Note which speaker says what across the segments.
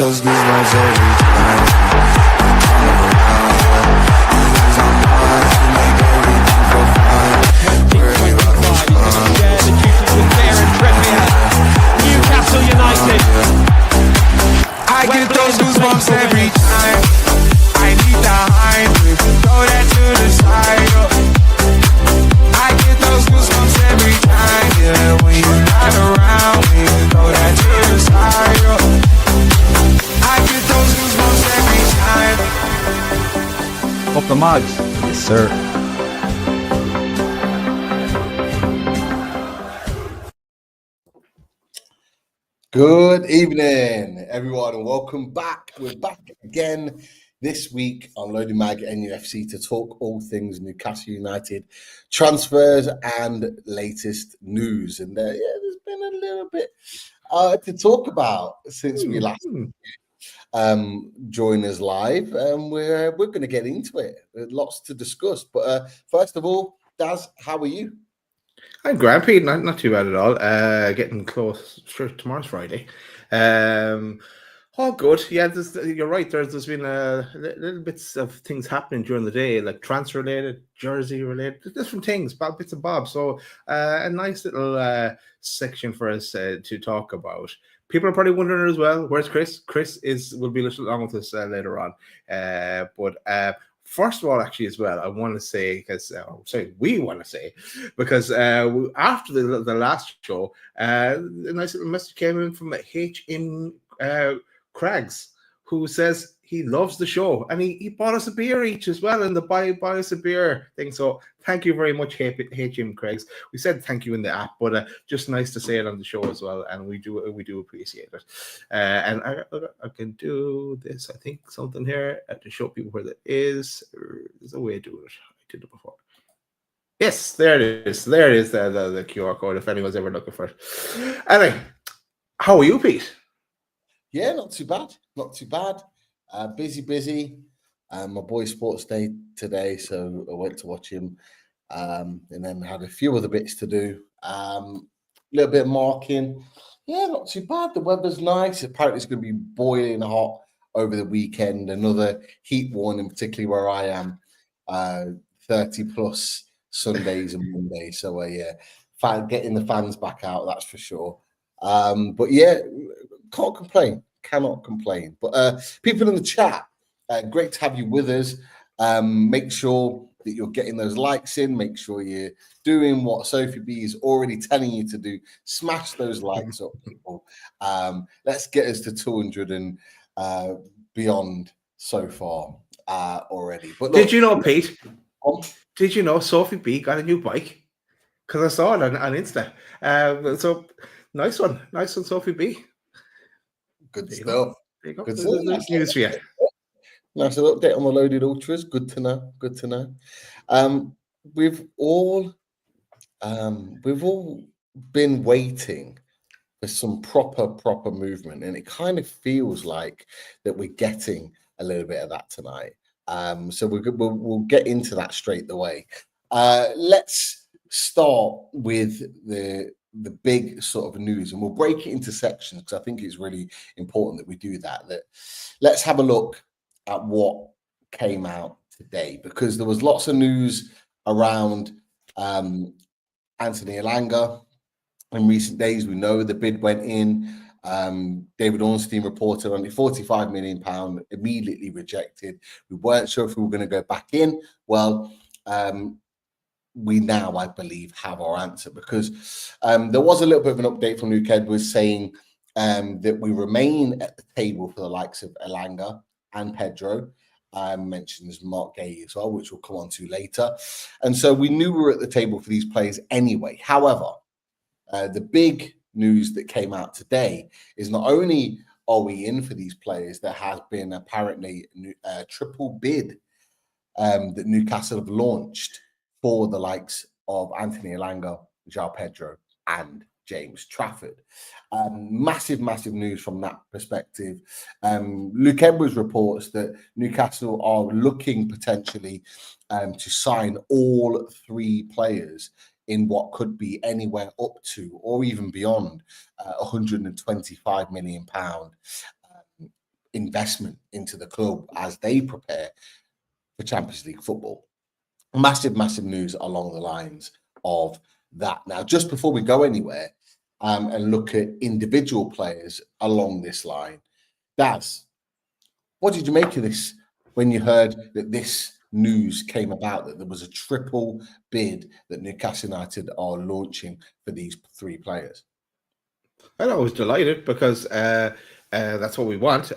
Speaker 1: those goosebumps every time I'm around you. Cause I'm hard to make everything feel fine. Worry about the fun.
Speaker 2: Yeah, the duties with Darren Trippier. Newcastle United.
Speaker 1: I get those goosebumps every time. I need the hype, throw that to the side. I get those goosebumps every time, yeah. When you're not around, when you throw that to the side. I get those goosebumps every time.
Speaker 3: Up the mugs. Yes, sir.
Speaker 4: Good evening, everyone, and welcome back. We're back again this week on Loading Mag NUFC to talk all things Newcastle United transfers and latest news. And there's been a little bit to talk about since we last joined us live, and we're going to get into it. There's lots to discuss. But first of all, Daz, how are you?
Speaker 5: I'm grand, Pete. Not too bad at all. Getting close. Sure, tomorrow's Friday. All good. Yeah, you're right. There's been little bits of things happening during the day, like transfer related, jersey related, different things, bits and bobs. So a nice little section for us to talk about. People are probably wondering as well, where's Chris? Chris will be a little along with us later on. But first of all, actually, as well, I want to say, we want to say, because after the last show, a nice little message came in from HM Craigs, who says he loves the show, and he bought us a beer each as well in the buy us a beer thing. So thank you very much, HM Craigs. We said thank you in the app, but just nice to say it on the show as well, and we do appreciate it. And I can do this. I think something here to show people where that is. There's a way to do it. I did it before. Yes, there it is. There it is. The QR code. If anyone's ever looking for it. Anyway, how are you, Pete?
Speaker 4: Yeah, not too bad. Not too bad. Busy. My boy's sports day today, so I went to watch him, and then had a few other bits to do. A little bit of marking. Yeah, not too bad. The weather's nice. Apparently, it's going to be boiling hot over the weekend. Another heat warning, particularly where I am. 30 plus Sundays and Mondays. So yeah, getting the fans back out, that's for sure. But yeah, can't complain. Cannot complain. But people in the chat, great to have you with us. Make sure that you're getting those likes in. Make sure you're doing what Sophie B is already telling you to do. Smash those likes up, people. Let's get us to 200 and beyond so far already. But look,
Speaker 5: did you know, Pete? Did you know Sophie B got a new bike? Because I saw it on Insta. So nice one, Sophie B.
Speaker 4: Good stuff.
Speaker 5: There you go.
Speaker 4: Good
Speaker 5: stuff. Nice news for you.
Speaker 4: Nice little update on the Loaded Ultras. Good to know. We've all been waiting for some proper movement, and it kind of feels like that we're getting a little bit of that tonight. So we'll get into that straight away. Let's start with the big sort of news, and we'll break it into sections because I think it's really important that we do that. Let's have a look at what came out today, because there was lots of news around Anthony Elanga in recent days. We know the bid went in. David Ornstein reported on it, £45 million, immediately rejected. We weren't sure if we were going to go back in. Well, we now, I believe, have our answer, because there was a little bit of an update from Luke Edwards saying that we remain at the table for the likes of Elanga and Pedro. Mentions Mark Gay as well, which we'll come on to later. And so we knew we were at the table for these players anyway. However, the big news that came out today is not only are we in for these players, there has been apparently a triple bid that Newcastle have launched for the likes of Anthony Elanga, João Pedro, and James Trafford. Massive news from that perspective. Luke Edwards reports that Newcastle are looking potentially to sign all three players in what could be anywhere up to or even beyond £125 million investment into the club as they prepare for Champions League football. Massive, massive news along the lines of that. Now, just before we go anywhere and look at individual players along this line, Daz, what did you make of this when you heard that this news came about, that there was a triple bid that Newcastle United are launching for these 3 players?
Speaker 5: I was delighted because that's what we want.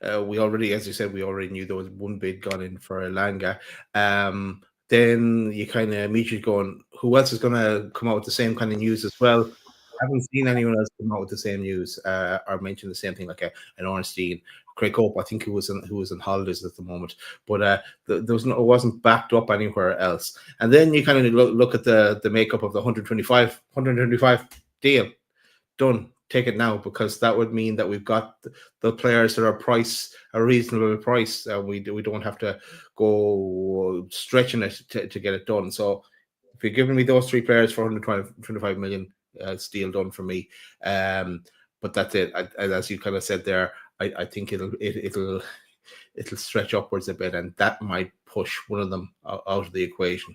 Speaker 5: We already, as you said, we already knew there was one bid gone in for Elanga. Then you kind of immediately going, who else is going to come out with the same kind of news as well? I haven't seen anyone else come out with the same news or mention the same thing, like an Ornstein, Craig Hope. I think who was on holidays at the moment, but there was it wasn't backed up anywhere else. And then you kind of look at the makeup of the 125 deal. Done. Take it now, because that would mean that we've got the players that are a reasonable price. We don't have to go stretching it to get it done. So if you're giving me those 3 players for 125 million, it's deal done for me. But that's it. As you kind of said there, I think it'll stretch upwards a bit, and that might push one of them out of the equation.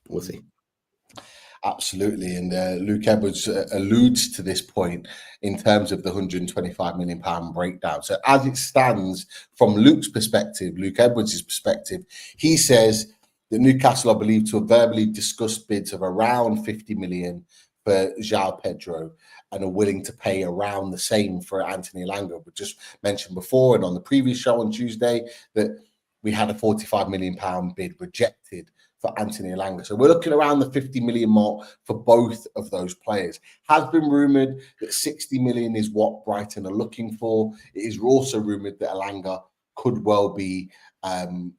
Speaker 5: We'll see.
Speaker 4: Absolutely, and Luke Edwards alludes to this point in terms of the £125 million breakdown. So as it stands from Luke Edwards' perspective, he says that Newcastle are believed to have verbally discussed bids of around 50 million for João Pedro and are willing to pay around the same for Anthony Elanga. We just mentioned before and on the previous show on Tuesday that we had a £45 million bid rejected for Anthony Elanga. So we're looking around the 50 million mark for both of those players. Has been rumoured that 60 million is what Brighton are looking for. It is also rumoured that Elanga could well be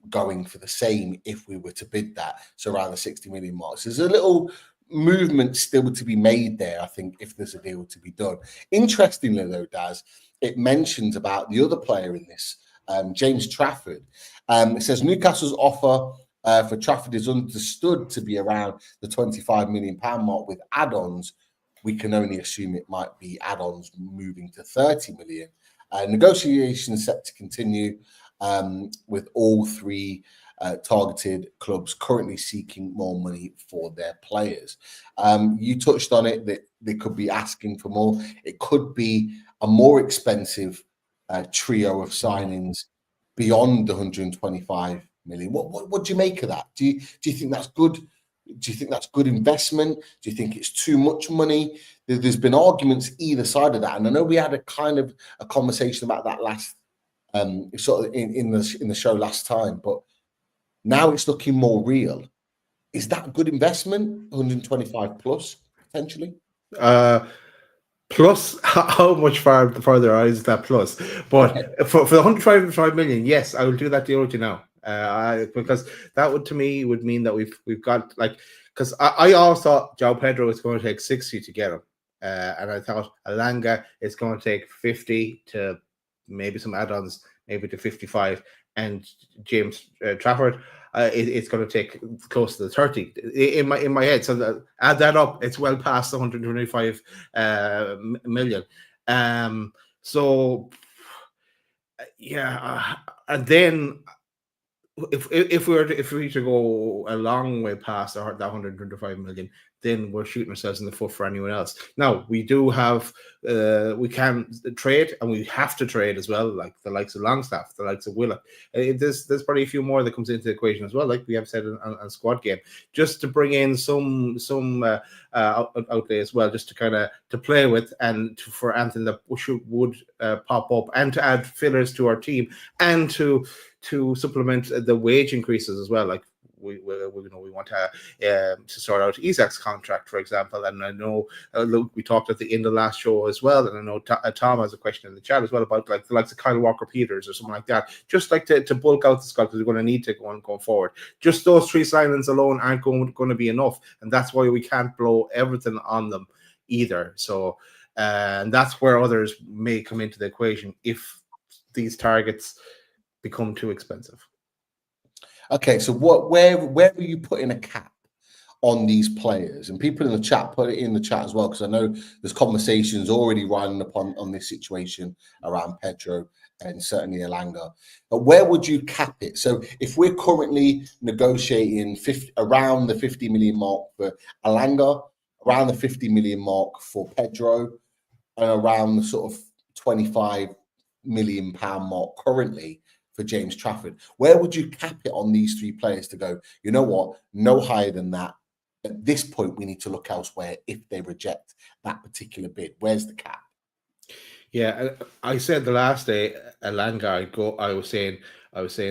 Speaker 4: going for the same if we were to bid that. So around the 60 million mark. So there's a little movement still to be made there, I think, if there's a deal to be done. Interestingly, though, Daz, it mentions about the other player in this, James Trafford. It says Newcastle's offer for Trafford is understood to be around the £25 million mark with add-ons. We can only assume it might be add-ons moving to 30 million. Negotiations set to continue with all 3 targeted clubs currently seeking more money for their players. You touched on it, that they could be asking for more. It could be a more expensive trio of signings beyond the 125 million. What do you make of that? Do you think that's good? Do you think that's good investment? Do you think it's too much money? There's been arguments either side of that, and I know we had a kind of a conversation about that last sort of in the show last time, but now it's looking more real. Is that a good investment? 125 plus potentially.
Speaker 5: Plus, how much farther is that plus? But for the 125 million, yes, I will do that deal with you now. Because that would, to me, would mean that we've got, like, because I always thought João Pedro was going to take 60 to get him, and I thought Elanga is going to take 50 to maybe some add-ons, maybe to 55, and James Trafford, it's going to take close to the 30 in my head. So add that up, it's well past the 125 million. So yeah, and then if we were to go a long way past that 125 million, then we're shooting ourselves in the foot for anyone else. Now, we do have, we can trade, and we have to trade as well, like the likes of Longstaff, the likes of Willock. There's probably a few more that comes into the equation as well, like we have said on Squad Game, just to bring in some outlay as well, just to kind of to play with, and for Anthony that would pop up, and to add fillers to our team, and to supplement the wage increases as well. Like we want to sort out Isaac's contract, for example. And I know Luke, we talked at the end of the last show as well, and I know Tom has a question in the chat as well about like the likes of Kyle Walker-Peters or something like that, just like to bulk out the squad, because we're going to need to go forward. Just those 3 signings alone aren't going to be enough, and that's why we can't blow everything on them either. So and that's where others may come into the equation if these targets become too expensive.
Speaker 4: Okay, so where are you putting a cap on these players, and people in the chat, put it in the chat as well, because I know there's conversations already riding upon on this situation around Pedro and certainly Elanga. But where would you cap it? So if we're currently negotiating around the 50 million mark for Elanga, around the 50 million mark for Pedro, and around the sort of 25 million pound mark currently for James Trafford, where would you cap it on these three players to go, you know what, no higher than that? At this point, we need to look elsewhere if they reject that particular bid. Where's the cap?
Speaker 5: Yeah, I said the last day, Elanga, I was saying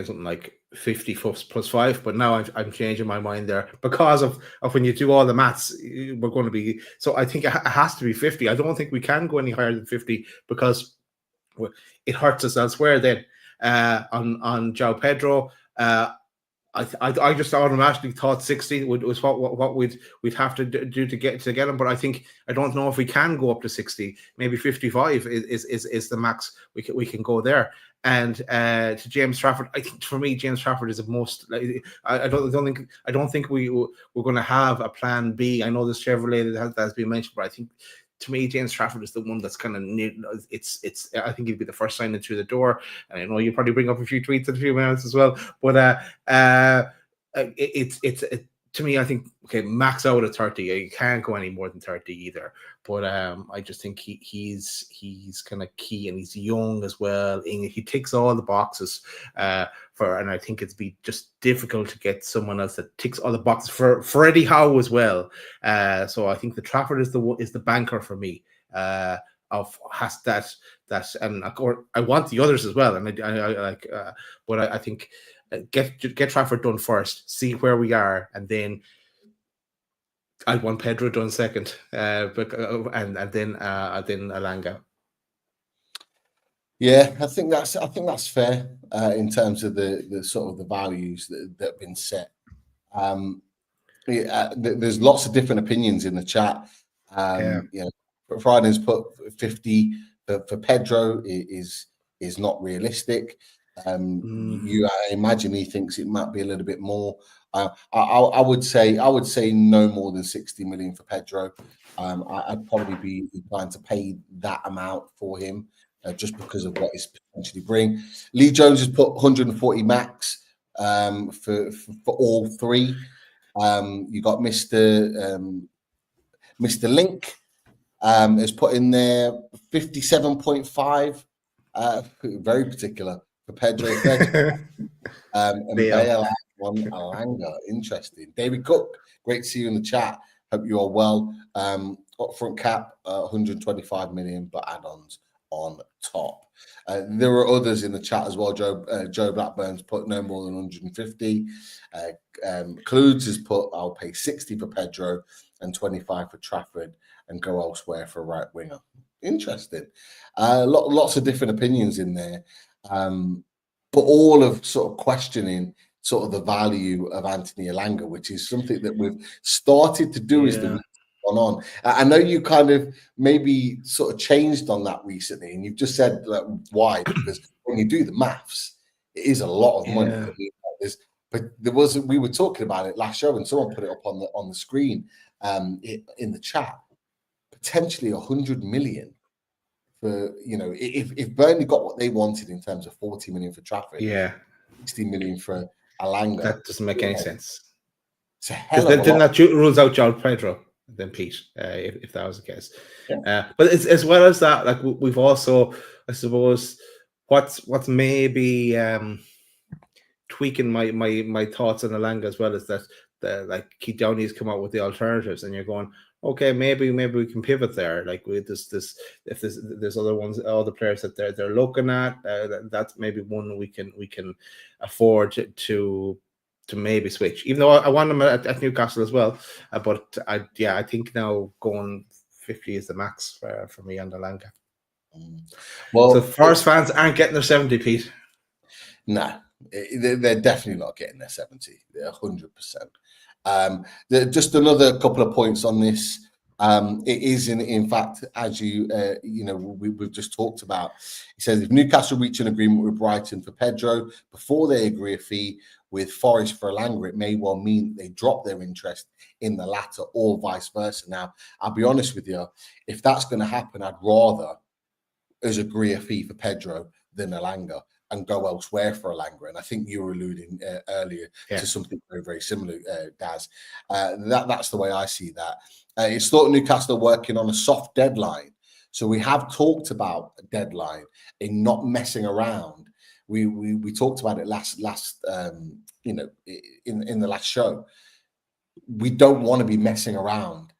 Speaker 5: something like 50 plus 5, but now I'm changing my mind there because of when you do all the maths, we're going to be. So I think it has to be 50. I don't think we can go any higher than 50 because it hurts us elsewhere. Then on João Pedro, I just automatically thought 60 was what we'd have to do to get him, but I don't know if we can go up to 60. Maybe 55 is the max we can go there. And to James Trafford, I think for me James Trafford is the most. I don't think we're going to have a plan B. I know this Chevrolet that has been mentioned, but I think, to me, James Trafford is the one that's kind of near. I think he'd be the first signing through the door. And I know you probably bring up a few tweets in a few minutes as well. But to me, I think, okay, max out at 30. You can't go any more than 30 either. But I just think he's kind of key, and he's young as well. He ticks all the boxes and I think it'd be just difficult to get someone else that ticks all the boxes for Eddie Howe as well. So I think the Trafford is the banker for me. Has that, and I want the others as well, and I like, but I think get Trafford done first, see where we are, and then I want Pedro done second, and then Elanga.
Speaker 4: Yeah, I think that's fair in terms of the sort of the values that have been set. There's lots of different opinions in the chat. Fridays put 50 for Pedro is not realistic. I imagine he thinks it might be a little bit more. I would say no more than 60 million for Pedro. I'd probably be inclined to pay that amount for him just because of what he's potentially bring. Lee Jones has put 140 max for all three. You got Mr. Link has put in there 57.5. Very particular for Pedro. And Bale one Elanga. Interesting. David Cook, great to see you in the chat. Hope you are well. Upfront cap, 125 million, but add-ons on top. There are others in the chat as well. Joe Blackburn's put no more than 150. Cludes has put, I'll pay 60 for Pedro and 25 for Trafford and go elsewhere for a right winger. Interesting. Lots of different opinions in there, but all of sort of questioning sort of the value of Anthony Elanga, which is something that we've started to do as the week gone on. I know you kind of maybe sort of changed on that recently, and you've just said why, because when you do the maths, it is a lot of money. But we were talking about it last show, and someone put it up on the screen in the chat. Potentially 100 million for, if Burnley got what they wanted in terms of 40 million for Trafford, 60 million for Elanga.
Speaker 5: That doesn't make any sense.
Speaker 4: It's a hell of a lot.
Speaker 5: Then that rules out João Pedro, then Pete, if that was the case. Yeah. But as well as that, like we've also, I suppose, what's maybe tweaking my thoughts on Elanga as well is that like Keith Downey's come out with the alternatives, and you're going, okay, maybe we can pivot there. Like with this, if there's other ones, other players that they're looking at, that's maybe one we can afford to maybe switch. Even though I want them at Newcastle as well, but I think now going 50 is the max for me and Elanga. Well, so Forest fans aren't getting their 70, Pete.
Speaker 4: No, they're definitely not getting their 70. They're 100%. Just another couple of points on this. It is in fact, as we've just talked about. He says if Newcastle reach an agreement with Brighton for Pedro before they agree a fee with Forest for Elanga, it may well mean they drop their interest in the latter or vice versa. Now, I'll be honest with you, if that's going to happen, I'd rather us agree a fee for Pedro than Elanga and go elsewhere for Elanga. And I think you were alluding earlier to something very, very similar, Daz. That's the way I see that. It's thought Newcastle are working on a soft deadline. So we have talked about a deadline in not messing around. We talked about it last in the last show. We don't want to be messing around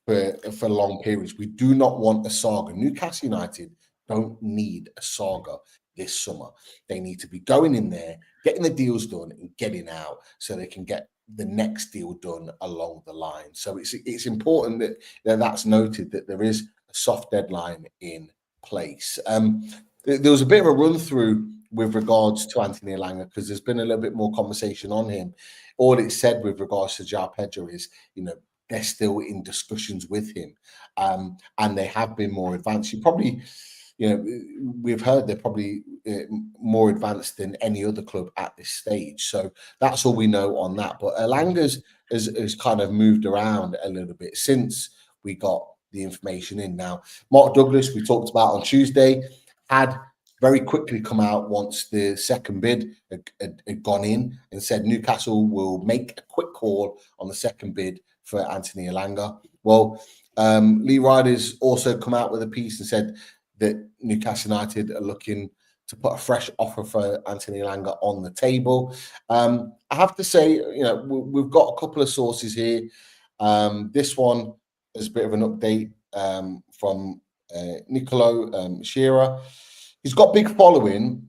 Speaker 4: for long periods. We do not want a saga. Newcastle United don't need a saga this summer. They need to be going in there, getting the deals done and getting out so they can get the next deal done along the line. So it's important that that's noted, that there is a soft deadline in place. There was a bit of a run through with regards to Anthony Elanga because there's been a little bit more conversation on him. All it said with regards to João Pedro is, they're still in discussions with him, and they have been more advanced. You probably, we've heard they're probably more advanced than any other club at this stage. So that's all we know on that. But Elanga's has kind of moved around a little bit since we got the information in. Now, Mark Douglas, we talked about on Tuesday, had very quickly come out once the second bid had gone in and said Newcastle will make a quick call on the second bid for Anthony Elanga. Well, Lee Ryder's also come out with a piece and said that Newcastle United are looking to put a fresh offer for Anthony Elanga on the table. I have to say, we've got a couple of sources here. This one is a bit of an update from Nicolo Shearer. He's got big following.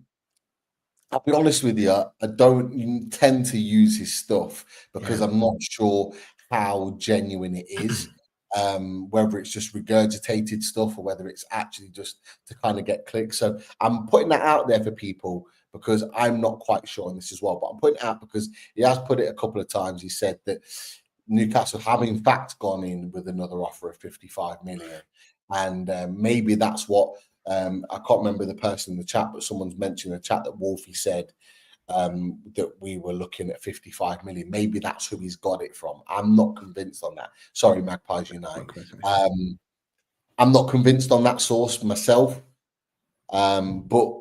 Speaker 4: I'll be honest with you, I don't tend to use his stuff because I'm not sure how genuine it is. Whether it's just regurgitated stuff or whether it's actually just to kind of get clicks. So I'm putting that out there for people because I'm not quite sure on this as well. But I'm putting it out because he has put it a couple of times. He said that Newcastle have in fact gone in with another offer of 55 million. And maybe that's what, I can't remember the person in the chat, but someone's mentioned in the chat that Wolfie said that we were looking at 55 million. Maybe that's who he's got it from. I'm not convinced on that. Sorry, Magpies Unite. I'm not convinced on that source myself. But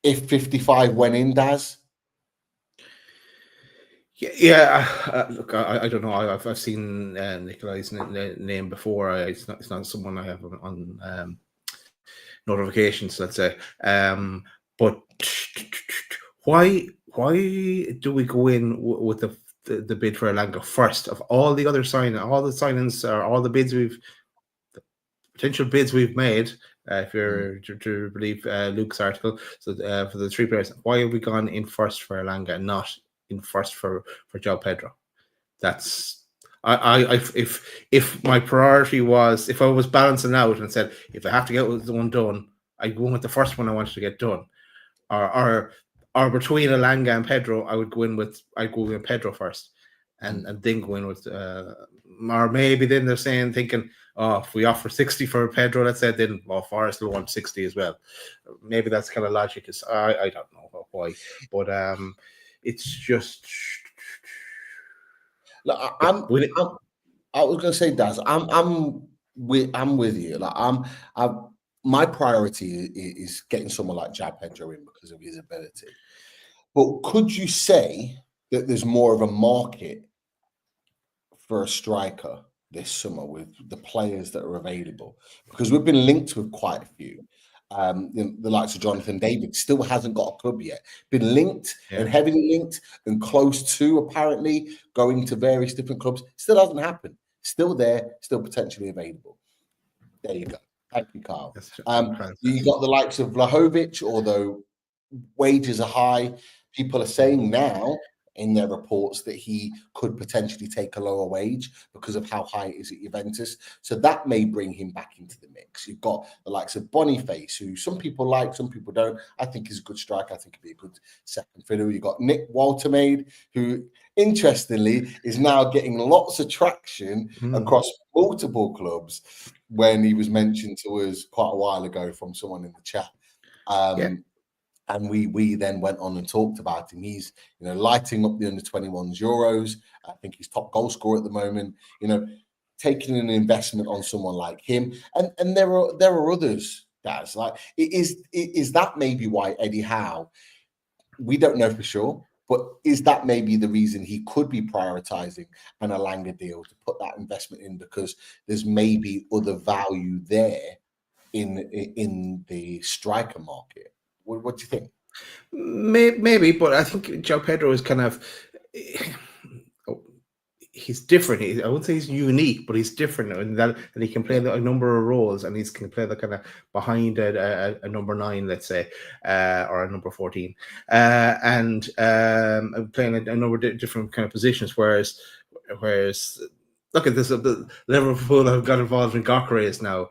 Speaker 4: if 55 went in, Daz?
Speaker 5: Look, I don't know. I've seen Nikolai's name before. It's not someone I have on notifications, let's say. But why do we go in with the bid for Elanga first of all the other signings, or all the potential bids we've made? If you're to believe Luke's article, so for the three players, why have we gone in first for Elanga and not in first for João Pedro? That's if my priority was, if I was balancing out and said if I have to get one done, I'd go with the first one I wanted to get done, or between Elanga and Pedro, I'd go with Pedro first, and then go in with, or maybe then they're thinking, if we offer 60 for Pedro, let's say, then Forest will want 60 as well. Maybe that's kind of logic. I don't know why, but it's just.
Speaker 4: Look, I was going to say, Daz, I'm with you. Like my priority is getting someone like João Pedro in because of his ability. But could you say that there's more of a market for a striker this summer with the players that are available? Because we've been linked with quite a few. The likes of Jonathan David still hasn't got a club yet. Been linked and heavily linked and close to apparently going to various different clubs. Still hasn't happened. Still there, still potentially available. There you go. Thank you, Carl. You got the likes of Vlahovic, although wages are high. People are saying now in their reports that he could potentially take a lower wage because of how high it is at Juventus. So that may bring him back into the mix. You've got the likes of Boniface, who some people like, some people don't. I think he's a good striker. I think he'd be a good second fiddle. You've got Nick Waltermaid, who interestingly is now getting lots of traction across multiple clubs when he was mentioned to us quite a while ago from someone in the chat. And we then went on and talked about him. He's, lighting up the under-21s Euros. I think he's top goal scorer at the moment. Taking an investment on someone like him, and there are others. Guys, like is that maybe why Eddie Howe? We don't know for sure, but is that maybe the reason he could be prioritizing an Elanga deal to put that investment in, because there's maybe other value there in the striker market? What do you think?
Speaker 5: Maybe, but I think João Pedro is kind of he's different. I wouldn't say he's unique, but he's different in that he can play a number of roles, and he can play the kind of behind a number 9, let's say, or a number 14, and playing a number of different kind of positions. Whereas look at this. Liverpool have got involved in Gyökeres now,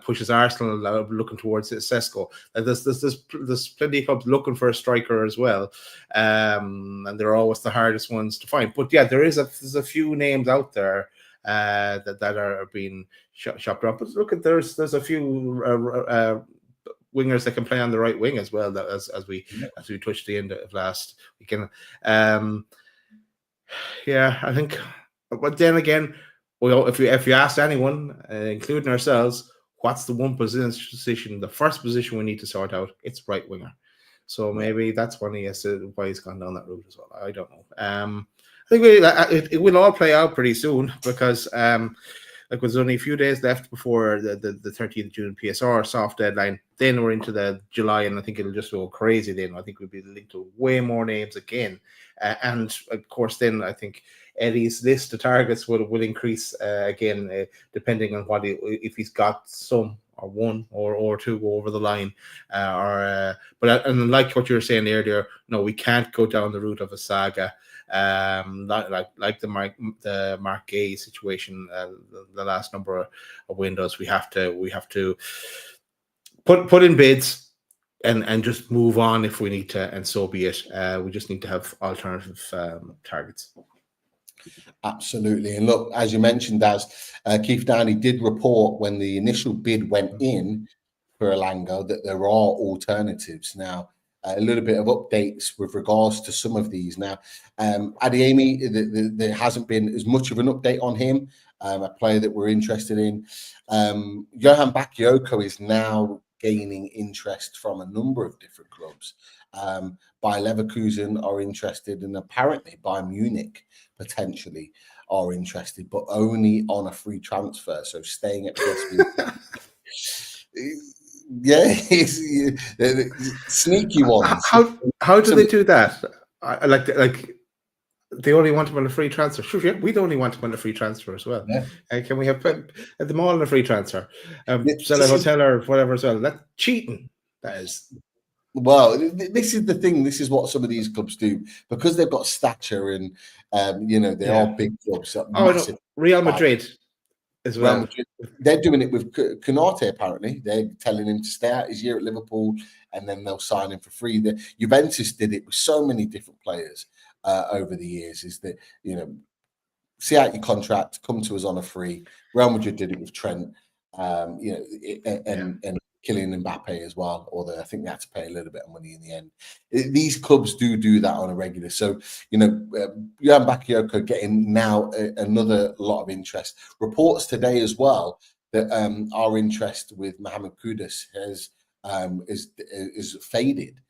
Speaker 5: pushes Arsenal looking towards Sesko. There's plenty of clubs looking for a striker as well, and they're always the hardest ones to find. But yeah, there's a few names out there that are being shopped up. But look at there's a few wingers that can play on the right wing as well. As we touched the end of last weekend. Yeah, I think. But then again, if you ask anyone, including ourselves, what's the one position, the first position we need to sort out? It's right winger. So maybe that's why he's gone down that route as well. I don't know. I think it will all play out pretty soon, because there's only a few days left before the 30th of June PSR soft deadline. Then we're into the July, and I think it'll just go crazy then. I think we'll be linked to way more names again. And of course, then I think Eddie's list of targets will increase again, depending on if he's got some or one or two over the line, but like what you were saying earlier, no, we can't go down the route of a saga, like the Mark Gay situation, the last number of windows. We have to put in bids and just move on if we need to, and so be it. We just need to have alternative targets.
Speaker 4: Absolutely. And look, as you mentioned, Keith Downey did report when the initial bid went in for Elanga that there are alternatives. Now, a little bit of updates with regards to some of these. Now, Adeyemi, there hasn't been as much of an update on him, a player that we're interested in. Johan Bakayoko is now gaining interest from a number of different clubs. Bayer Leverkusen are interested, and apparently Bayern Munich potentially are interested, but only on a free transfer. So staying at PSV. Yeah, sneaky ones.
Speaker 5: How do they do that? Like they only want him on a free transfer. Sure, yeah, we'd only want him on a free transfer as well. Yeah. Can we have them all on a free transfer? Sell a hotel or whatever as well. That's cheating. That is.
Speaker 4: Well, this is the thing. This is what some of these clubs do, because they've got stature and they are big clubs.
Speaker 5: No, Real Madrid as well. Real Madrid,
Speaker 4: they're doing it with Konate. Apparently, they're telling him to stay out his year at Liverpool, and then they'll sign him for free. Juventus did it with so many different players over the years. Is that see out your contract, come to us on a free. Real Madrid did it with Trent, and Kylian Mbappe as well, although I think they had to pay a little bit of money in the end. These clubs do that on a regular. So, Johan Bakayoko getting now another lot of interest. Reports today as well that our interest with Mohamed Kudus is faded.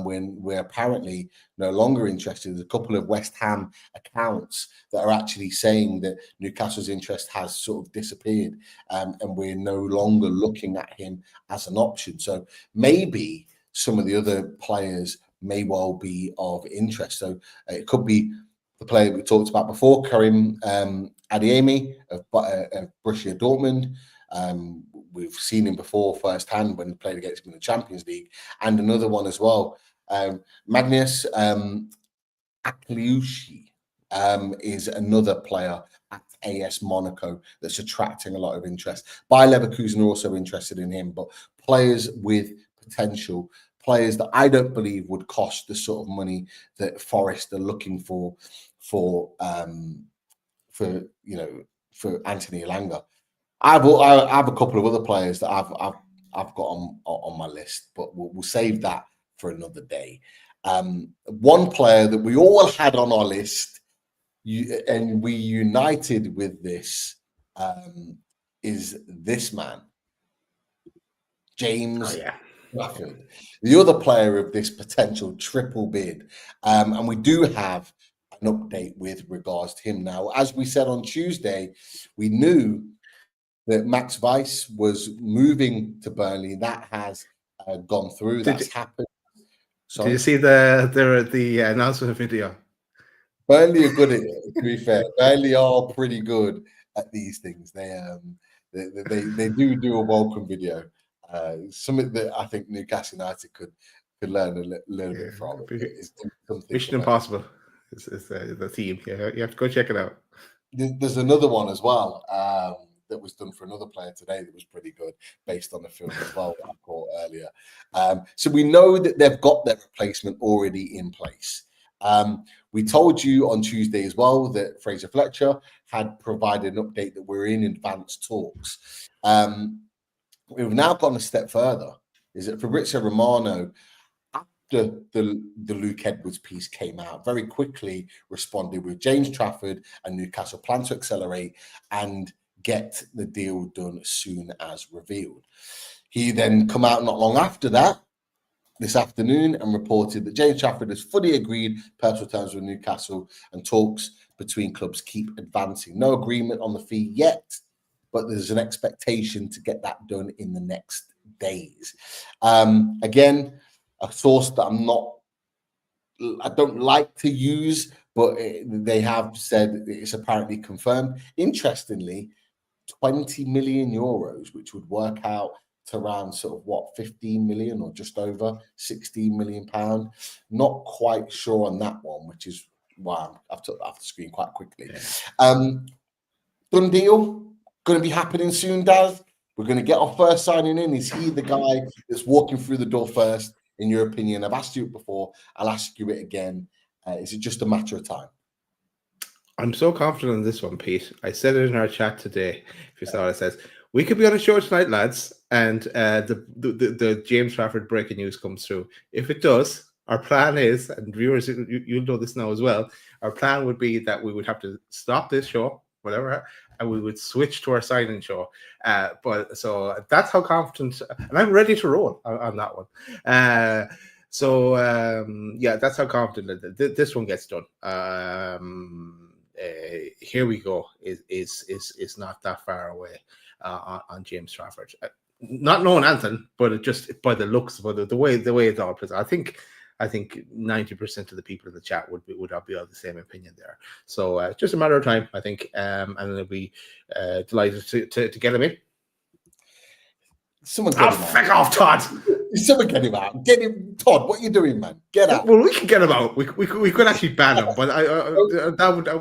Speaker 4: When we're apparently no longer interested. There's a couple of West Ham accounts that are actually saying that Newcastle's interest has sort of disappeared, and we're no longer looking at him as an option. So maybe some of the other players may well be of interest. So it could be the player we talked about before, Karim Adeyemi of Borussia Dortmund. We've seen him before firsthand when he played against him in the Champions League, and another one as well, Magnus Akliushi is another player at AS Monaco that's attracting a lot of interest. Bayer Leverkusen are also interested in him, but players with potential, players that I don't believe would cost the sort of money that Forest are looking for Anthony Elanga. I have a couple of other players that I've got on my list, but we'll save that for another day. One player that we all had on our list, and we united with this, is this man, James Trafford, the other player of this potential triple bid. And we do have an update with regards to him now. As we said on Tuesday, we knew that Max Weiss was moving to Burnley. That has gone through. That's happened.
Speaker 5: Did you see the announcement video?
Speaker 4: Burnley are good at it, to be fair. Burnley are pretty good at these things. They do a welcome video. Something that I think Newcastle United could learn a little bit from.
Speaker 5: Mission Impossible is the theme. Yeah, you have to go check it out.
Speaker 4: There's another one as well that was done for another player today that was pretty good, based on the film as well that I caught earlier. So we know that they've got their replacement already in place. We told you on Tuesday as well that Fraser Fletcher had provided an update that we're in advanced talks. We've now gone a step further. Is that Fabrizio Romano, after the Luke Edwards piece came out, very quickly responded with James Trafford and Newcastle plan to accelerate and get the deal done as soon as revealed. He then come out not long after that, this afternoon, and reported that James Trafford has fully agreed personal terms with Newcastle and talks between clubs keep advancing. No agreement on the fee yet, but there's an expectation to get that done in the next days. Again, a source that I don't like to use, but they have said it's apparently confirmed. Interestingly, 20 million euros, which would work out to around sort of what, 15 million or just over 16 million pound. Not quite sure on that one, which is why I've took that off the screen quite quickly. Done deal, going to be happening soon, Daz. We're going to get our first signing in. Is he the guy that's walking through the door first, in your opinion? I've asked you it before. I'll ask you it again. Is it just a matter of time?
Speaker 5: I'm so confident in this one, Pete. I said it in our chat today. If you saw it, it says, we could be on a show tonight, lads, and the James Trafford breaking news comes through. If it does, our plan is, and viewers, you'll know this now as well, our plan would be that we would have to stop this show, whatever, and we would switch to our signing show. But so that's how confident, and I'm ready to roll on that one. Yeah, that's how confident that this one gets done. Here we go. Is not that far away on James Trafford. Not knowing Anthony, but just by the looks, by the way it all plays. I think 90% of the people in the chat would be of the same opinion there. So it's just a matter of time, I think, and they'll be delighted to get him in.
Speaker 4: Someone get him out.
Speaker 5: Feck off, Todd.
Speaker 4: Someone get him out. Get him, Todd. What are you doing, man? Get out.
Speaker 5: Well, we can get him out. We could actually ban him, but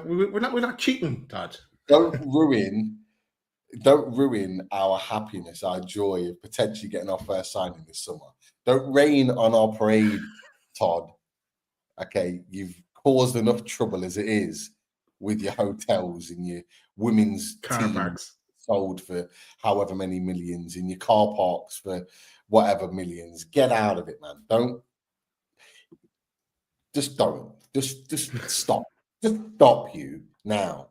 Speaker 5: we're not cheating, Todd.
Speaker 4: Don't ruin our happiness, our joy of potentially getting our first signing this summer. Don't rain on our parade, Todd. Okay, you've caused enough trouble as it is with your hotels and your women's
Speaker 5: car parks
Speaker 4: sold for however many millions, in your car parks for whatever millions. Get out of it, man. Just stop. Just stop you now.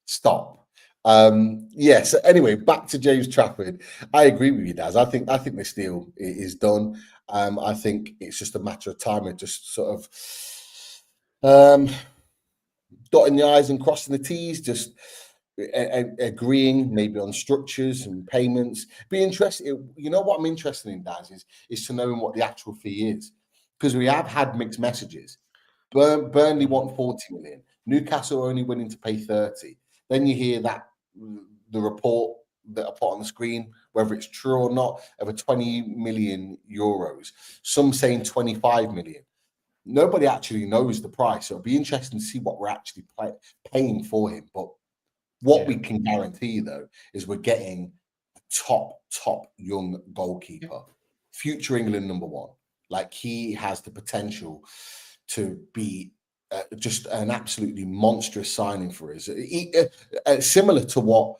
Speaker 4: Stop. Yes. So back to James Trafford. I agree with you, Daz. I think this deal is done. I think it's just a matter of time of just sort of dotting the I's and crossing the T's, just agreeing maybe on structures and payments. Be interested. You know what I'm interested in, Daz, is to know what the actual fee is, because we have had mixed messages. Burnley want 40 million. Newcastle are only willing to pay 30. Then you hear that the report that I put on the screen, whether it's true or not, of a 20 million euros. Some saying 25 million. nobody actually knows the price. So it'll be interesting to see what we're actually paying for him. But what we can guarantee, though, is we're getting a top young goalkeeper, future England number one. Like, he has the potential to be just an absolutely monstrous signing for us. Similar to what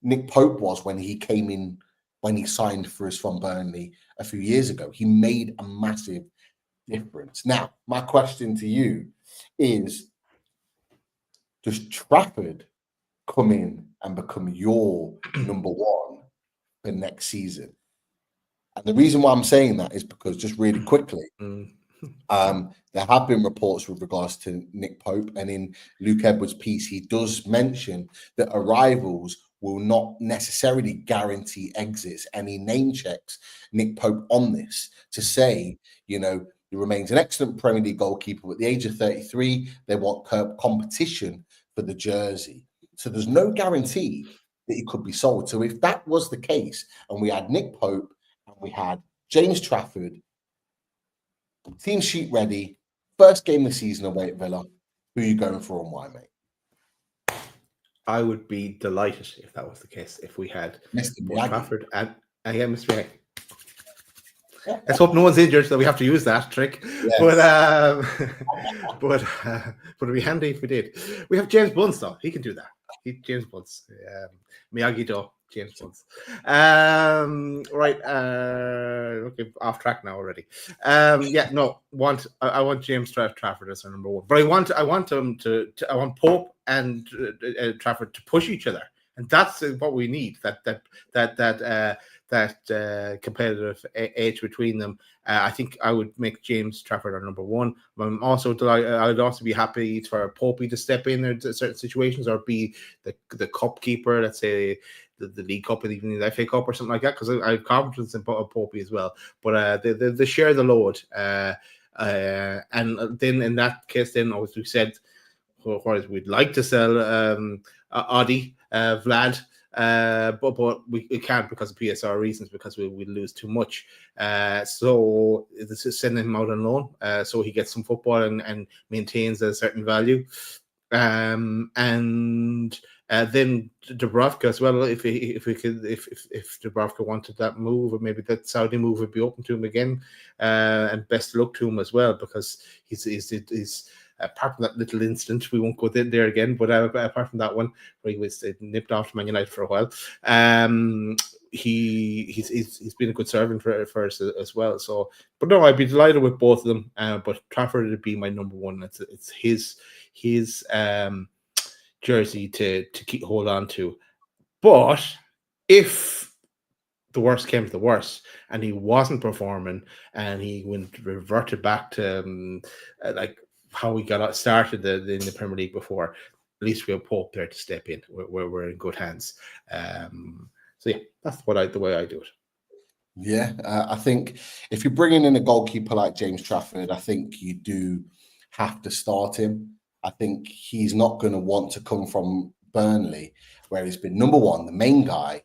Speaker 4: Nick Pope was when he came in, when he signed for us from Burnley a few years ago. He made a massive difference. Now, my question to you is, does Trafford come in and become your number one for next season? And the reason why I'm saying that is because, just really quickly, there have been reports with regards to Nick Pope, and in Luke Edwards' piece, he does mention that arrivals will not necessarily guarantee exits, and he name checks Nick Pope on this to say, you know, he remains an excellent Premier League goalkeeper. At the age of 33, they want competition for the jersey. So there's no guarantee that he could be sold. So if that was the case, and we had Nick Pope and we had James Trafford, team sheet ready, first game of the season away at Villa, who are you going for and why, mate?
Speaker 5: I would be delighted if that was the case. If we had
Speaker 4: Mr.
Speaker 5: Trafford and again, Mr. Miyagi. Let's hope no one's injured, so we have to use that trick. Yeah. But it'd be handy if we did. We have James Bunce, though. He can do that. James Bunce, Miyagi-Do, James Bunce. Right. Okay, off track now already. I want James Trafford as our number one, but I want Pope and Trafford to push each other, and that's what we need. That competitive edge between them. I think I would make James Trafford our number one. I'm also delighted. I'd also be happy for Popey to step in in certain situations, or be the cup keeper. Let's say the League Cup and even the FA Cup or something like that, because I have confidence in Popey as well. But they share the load, and then in that case, then as we said, whereas we'd like to sell Vlad. But we can't because of PSR reasons, because we lose too much. So this is sending him out on loan, so he gets some football and maintains a certain value. And then Dubravka as well. If Dubravka wanted that move, or maybe that Saudi move would be open to him again. And best luck to him as well, because he's apart from that little incident, we won't go there again, but apart from that one where he was nipped off to Man United for a while, he's been a good servant for us as well. So, but no, I'd be delighted with both of them. But Trafford would be my number one. It's his jersey to hold on to. But if the worst came to the worst and he wasn't performing and he reverted back to like how we got started in the Premier League before, at least we have Pope there to step in. We're in good hands. So yeah, that's the way I do it.
Speaker 4: Yeah, I think if you're bringing in a goalkeeper like James Trafford, I think you do have to start him. I think he's not going to want to come from Burnley, where he's been number one, the main guy,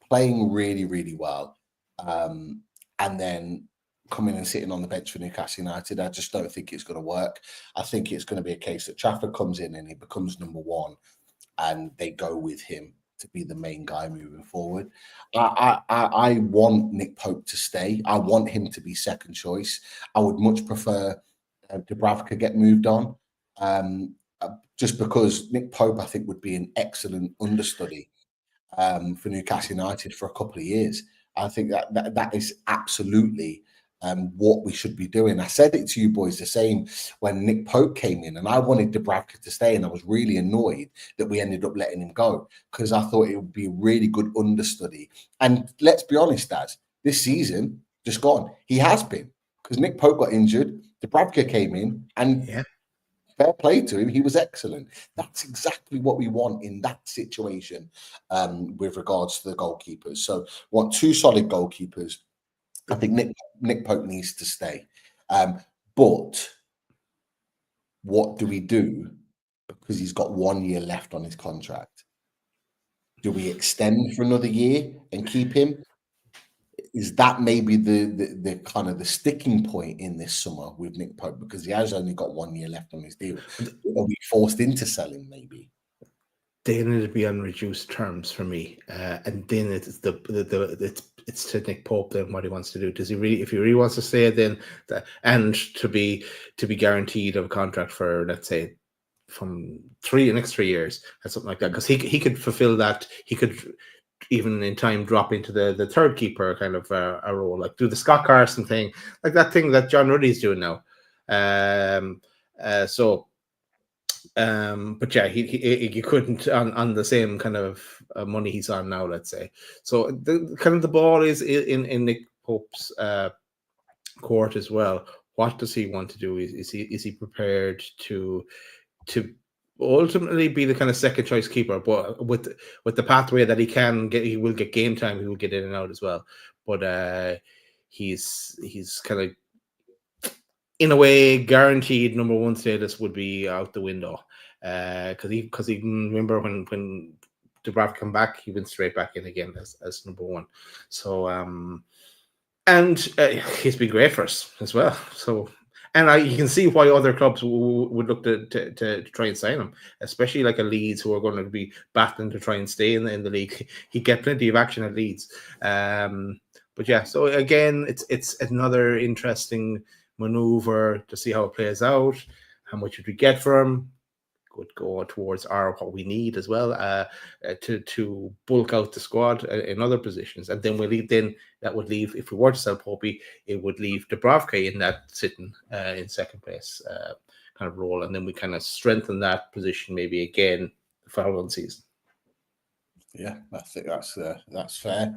Speaker 4: playing really, really well, and then coming and sitting on the bench for Newcastle United. I just don't think it's going to work. I think it's going to be a case that Trafford comes in and he becomes number one, and they go with him to be the main guy moving forward. I want Nick Pope to stay. I want him to be second choice. I would much prefer Dubravka get moved on, just because Nick Pope, I think, would be an excellent understudy for Newcastle United for a couple of years. I think that is absolutely what we should be doing. I said it to you boys the same when Nick Pope came in, and I wanted Dubravka to stay, and I was really annoyed that we ended up letting him go, because I thought it would be a really good understudy. And let's be honest, Daz, this season just gone, he has been, because Nick Pope got injured, Dubravka came in, and fair play to him, he was excellent. That's exactly what we want in that situation with regards to the goalkeepers. So we want two solid goalkeepers. I think Nick Pope needs to stay. But what do we do? Because he's got 1 year left on his contract. Do we extend for another year and keep him? is that maybe the kind of the sticking point in this summer with Nick Pope, because he has only got 1 year left on his deal? Are we forced into selling maybe?
Speaker 5: Then it'd be on reduced terms for me, and then it's it's to Nick Pope then what he wants to do. Does he really? If he really wants to stay, then and to be guaranteed of a contract for, let's say, from next 3 years and something like that, because he could fulfill that. He could even in time drop into the third keeper kind of a role, like do the Scott Carson thing, like that thing that John Ruddy's doing now. But yeah, he couldn't on the same kind of money he's on now, let's say. So the ball is in Nick Pope's court as well. What does he want to do? Is he prepared to ultimately be the kind of second choice keeper, but with the pathway that he will get game time, he will get in and out as well. But he's kind of, in a way, guaranteed number one status would be out the window, because he remember when Dubravka come back, he went straight back in again as number one. So and he's been great for us as well. So, and you can see why other clubs would look to try and sign him, especially like a Leeds, who are going to be battling to try and stay in the league. He'd get plenty of action at Leeds. But yeah, so again, it's another interesting maneuver to see how it plays out. How much would we get for him? Could go towards what we need as well, to bulk out the squad in other positions, and then that would leave, if we were to sell Popey, it would leave Dubravka in that sitting in second place kind of role, and then we kind of strengthen that position maybe again the following season.
Speaker 4: Yeah, I think that's fair.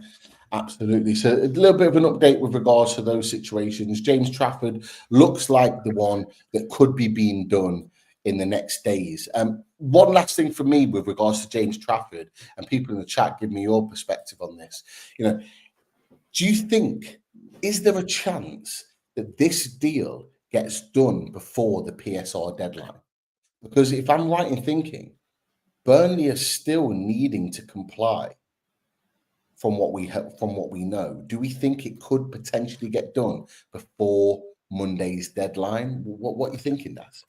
Speaker 4: Absolutely. So a little bit of an update with regards to those situations. James Trafford looks like the one that could be being done in the next days. One last thing for me with regards to James Trafford, and people in the chat, give me your perspective on this. Do you think, is there a chance that this deal gets done before the PSR deadline? Because if I'm right in thinking, Burnley are still needing to comply from what we know. Do we think it could potentially get done before Monday's deadline? What are you thinking, Daz?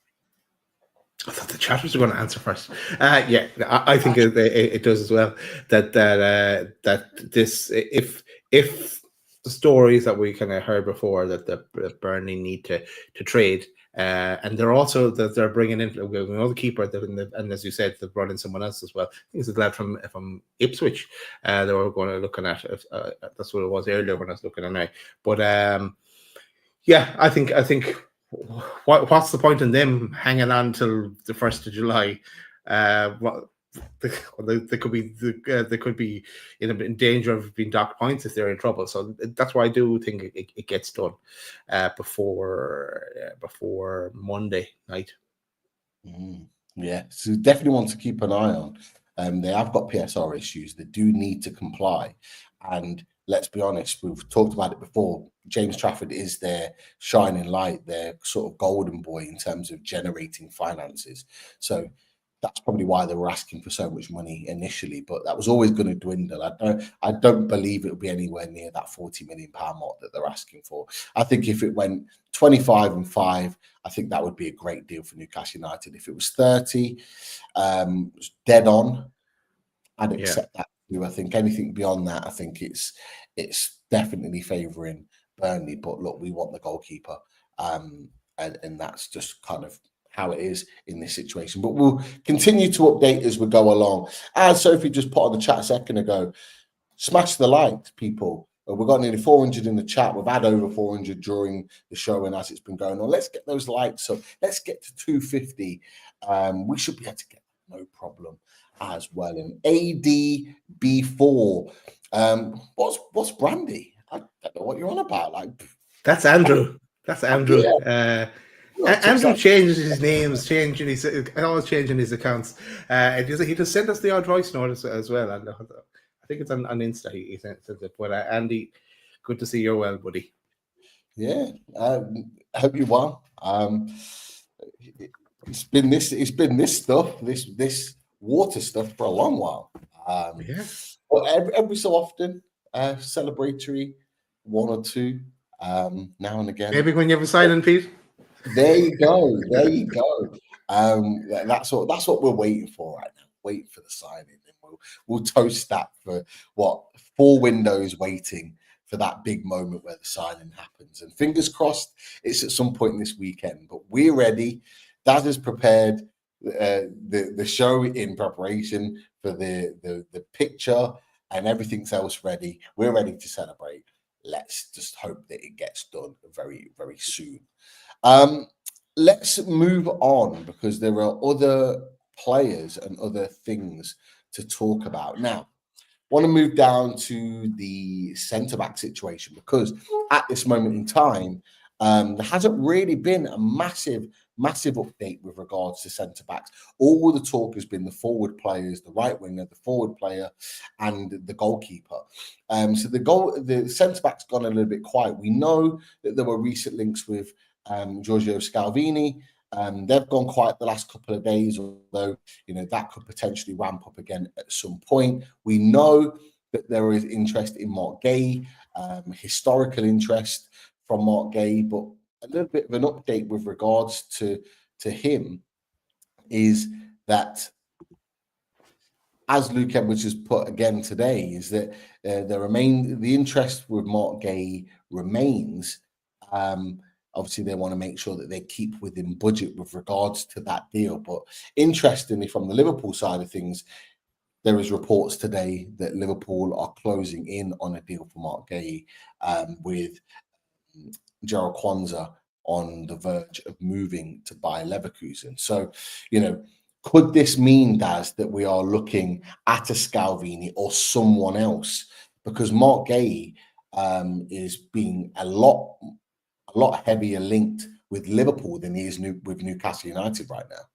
Speaker 5: I thought the chatters were going to answer first. Yeah, I think it does as well. That this, if the stories that we kind of heard before, that the Burnley need to trade, and they're also that they're bringing in another keeper, and as you said, they've brought in someone else as well. I think it's a lad from Ipswich. They were going to looking at. That's what it was earlier when I was looking at now. But yeah, I think. What's the point in them hanging on till the 1st of July? They could be in danger of being docked points if they're in trouble. So that's why I do think it gets done before Monday night.
Speaker 4: Yeah, so definitely want to keep an eye on. They have got PSR issues. They do need to comply, and let's be honest, we've talked about it before. James Trafford is their shining light, their sort of golden boy in terms of generating finances. So that's probably why they were asking for so much money initially, but that was always going to dwindle. I don't believe it'll be anywhere near that £40 million mark that they're asking for. I think if it went 25 and 5, I think that would be a great deal for Newcastle United. If it was 30, dead on, I'd accept that. I think anything beyond that, I think it's definitely favouring Burnley. But look, we want the goalkeeper, and that's just kind of how it is in this situation. But we'll continue to update as we go along. As Sophie just put on the chat a second ago, smash the likes, people. We've got nearly 400 in the chat. We've had over 400 during the show and as it's been going on. Let's get those likes up. Let's get to 250. We should be able to get no problem as well. And ADB4, what's Brandy? I don't know what you're on about. Like,
Speaker 5: that's Andrew. That's Andrew.
Speaker 4: Yeah.
Speaker 5: Andrew changes his names, always changing his accounts. He just sent us the odd voice note as well. And I think it's on Insta. He sent it. But Andy, good to see you well, buddy.
Speaker 4: Yeah, I hope you're well. It's been this stuff, this water stuff for a long while. But every so often, celebratory one or two now and again.
Speaker 5: Maybe when you have a signing, Pete.
Speaker 4: There you go. There you go. That's what we're waiting for right now. Waiting for the signing, and we'll toast that for 4 windows waiting for that big moment where the signing happens. And fingers crossed, it's at some point this weekend. But we're ready. Dad has prepared the show in preparation for the picture, and everything's else ready. We're ready to celebrate. Let's just hope that it gets done very, very soon. Let's move on, because there are other players and other things to talk about. Now, want to move down to the centre-back situation, because at this moment in time, there hasn't really been a massive update with regards to centre-backs. All the talk has been the forward players, the right winger, the forward player, and the goalkeeper. So the centre-back's gone a little bit quiet. We know that there were recent links with Giorgio Scalvini. They've gone quiet the last couple of days, although that could potentially ramp up again at some point. We know that there is interest in Marc Guéhi, historical interest from Marc Guéhi, but a little bit of an update with regards to him is that, as Luke Edwards has put again today, is that the interest with Marc Guéhi remains. Obviously, they want to make sure that they keep within budget with regards to that deal. But interestingly, from the Liverpool side of things, there is reports today that Liverpool are closing in on a deal for Marc Guéhi, with Gerald Kwanzaa on the verge of moving to Bayer Leverkusen. So, could this mean, Daz, that we are looking at a Scalvini or someone else? Because Marc Guéhi is being a lot heavier linked with Liverpool than he is with Newcastle United right now.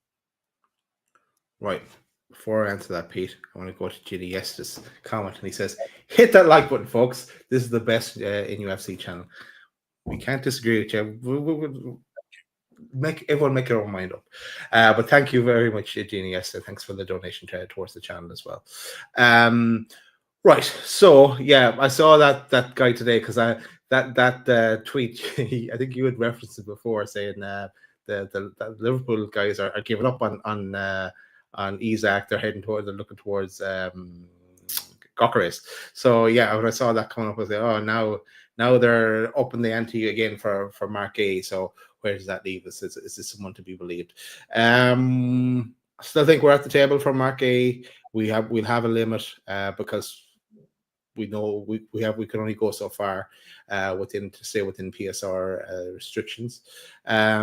Speaker 5: Right. Before I answer that, Pete, I want to go to Ginny Yestis' comment, and he says, "Hit that like button, folks. This is the best NUFC channel." We can't disagree with you. We'll everyone make their own mind up. But thank you very much, Ginny Yestis. Thanks for the donation towards the channel as well. Right. So yeah, I saw that guy today, because that tweet, I think you had referenced it before, saying the Liverpool guys are giving up on Isak. They're looking towards Gyökeres. So yeah, when I saw that coming up, I was like, oh, now they're upping the ante again for Marc Guéhi. So where does that leave us? Is this someone to be believed? I still think we're at the table for Marc Guéhi. We'll have a limit because we know we can only go so far within PSR restrictions. I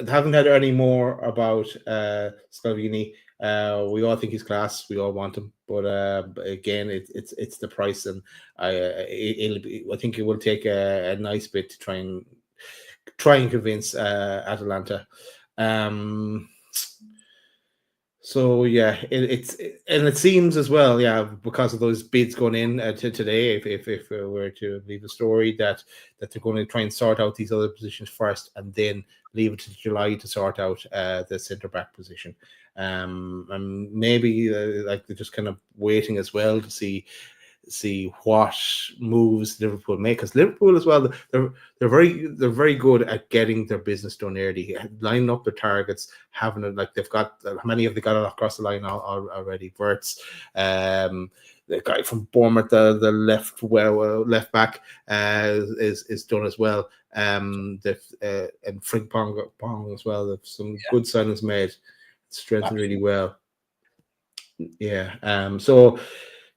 Speaker 5: haven't heard any more about Scalvini. We all think he's class. We all want him, but again, it's the price, and I think it will take a nice bit to try and convince Atalanta. So yeah, it seems as well, yeah, because of those bids going in today, if we were to leave the story, that they're going to try and sort out these other positions first, and then leave it to July to sort out the centre back position. And maybe like they're just kind of waiting as well to see what moves Liverpool make, because Liverpool as well, they're very good at getting their business done early, lining up their targets, having it like they've got how many have they got across the line already? Wirtz, the guy from Bournemouth, the left back is done as well. And Frimpong as well. There's some good signings made, strengthened really well. Yeah. So.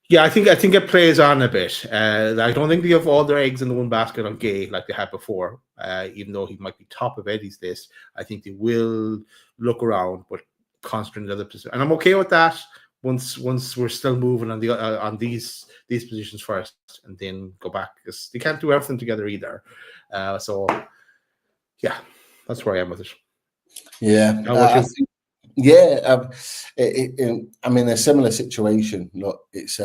Speaker 5: Yeah, I think it plays on a bit. I don't think they have all their eggs in the one basket on Guéhi like they had before. Even though he might be top of Eddie's list, I think they will look around, but concentrate on other positions. And I'm okay with that. Once we're still moving on these positions first, and then go back, because they can't do everything together either. So yeah, that's where I am with it.
Speaker 4: Yeah.
Speaker 5: How about you?
Speaker 4: Yeah, I'm in a similar situation. Look, it's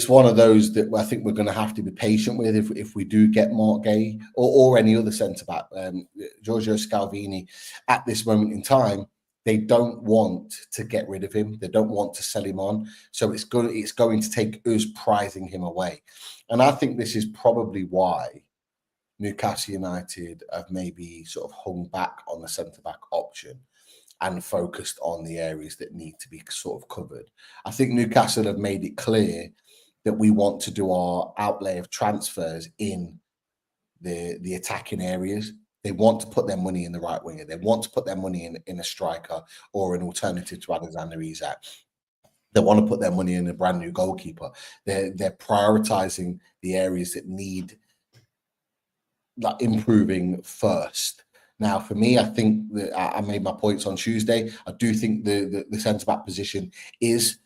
Speaker 4: one of those that I think we're going to have to be patient with if we do get Marc Guéhi or any other centre back. Giorgio Scalvini, at this moment in time, they don't want to get rid of him. They don't want to sell him on. So it's going to take us prizing him away. And I think this is probably why Newcastle United have maybe sort of hung back on the centre-back option and focused on the areas that need to be sort of covered. I think Newcastle have made it clear that we want to do our outlay of transfers in the attacking areas. They want to put their money in the right winger. They want to put their money in a striker or an alternative to Alexander Isak. They want to put their money in a brand new goalkeeper. They're prioritizing the areas that need like improving first. Now, for me, I think that I made my points on Tuesday. I do think the centre-back position is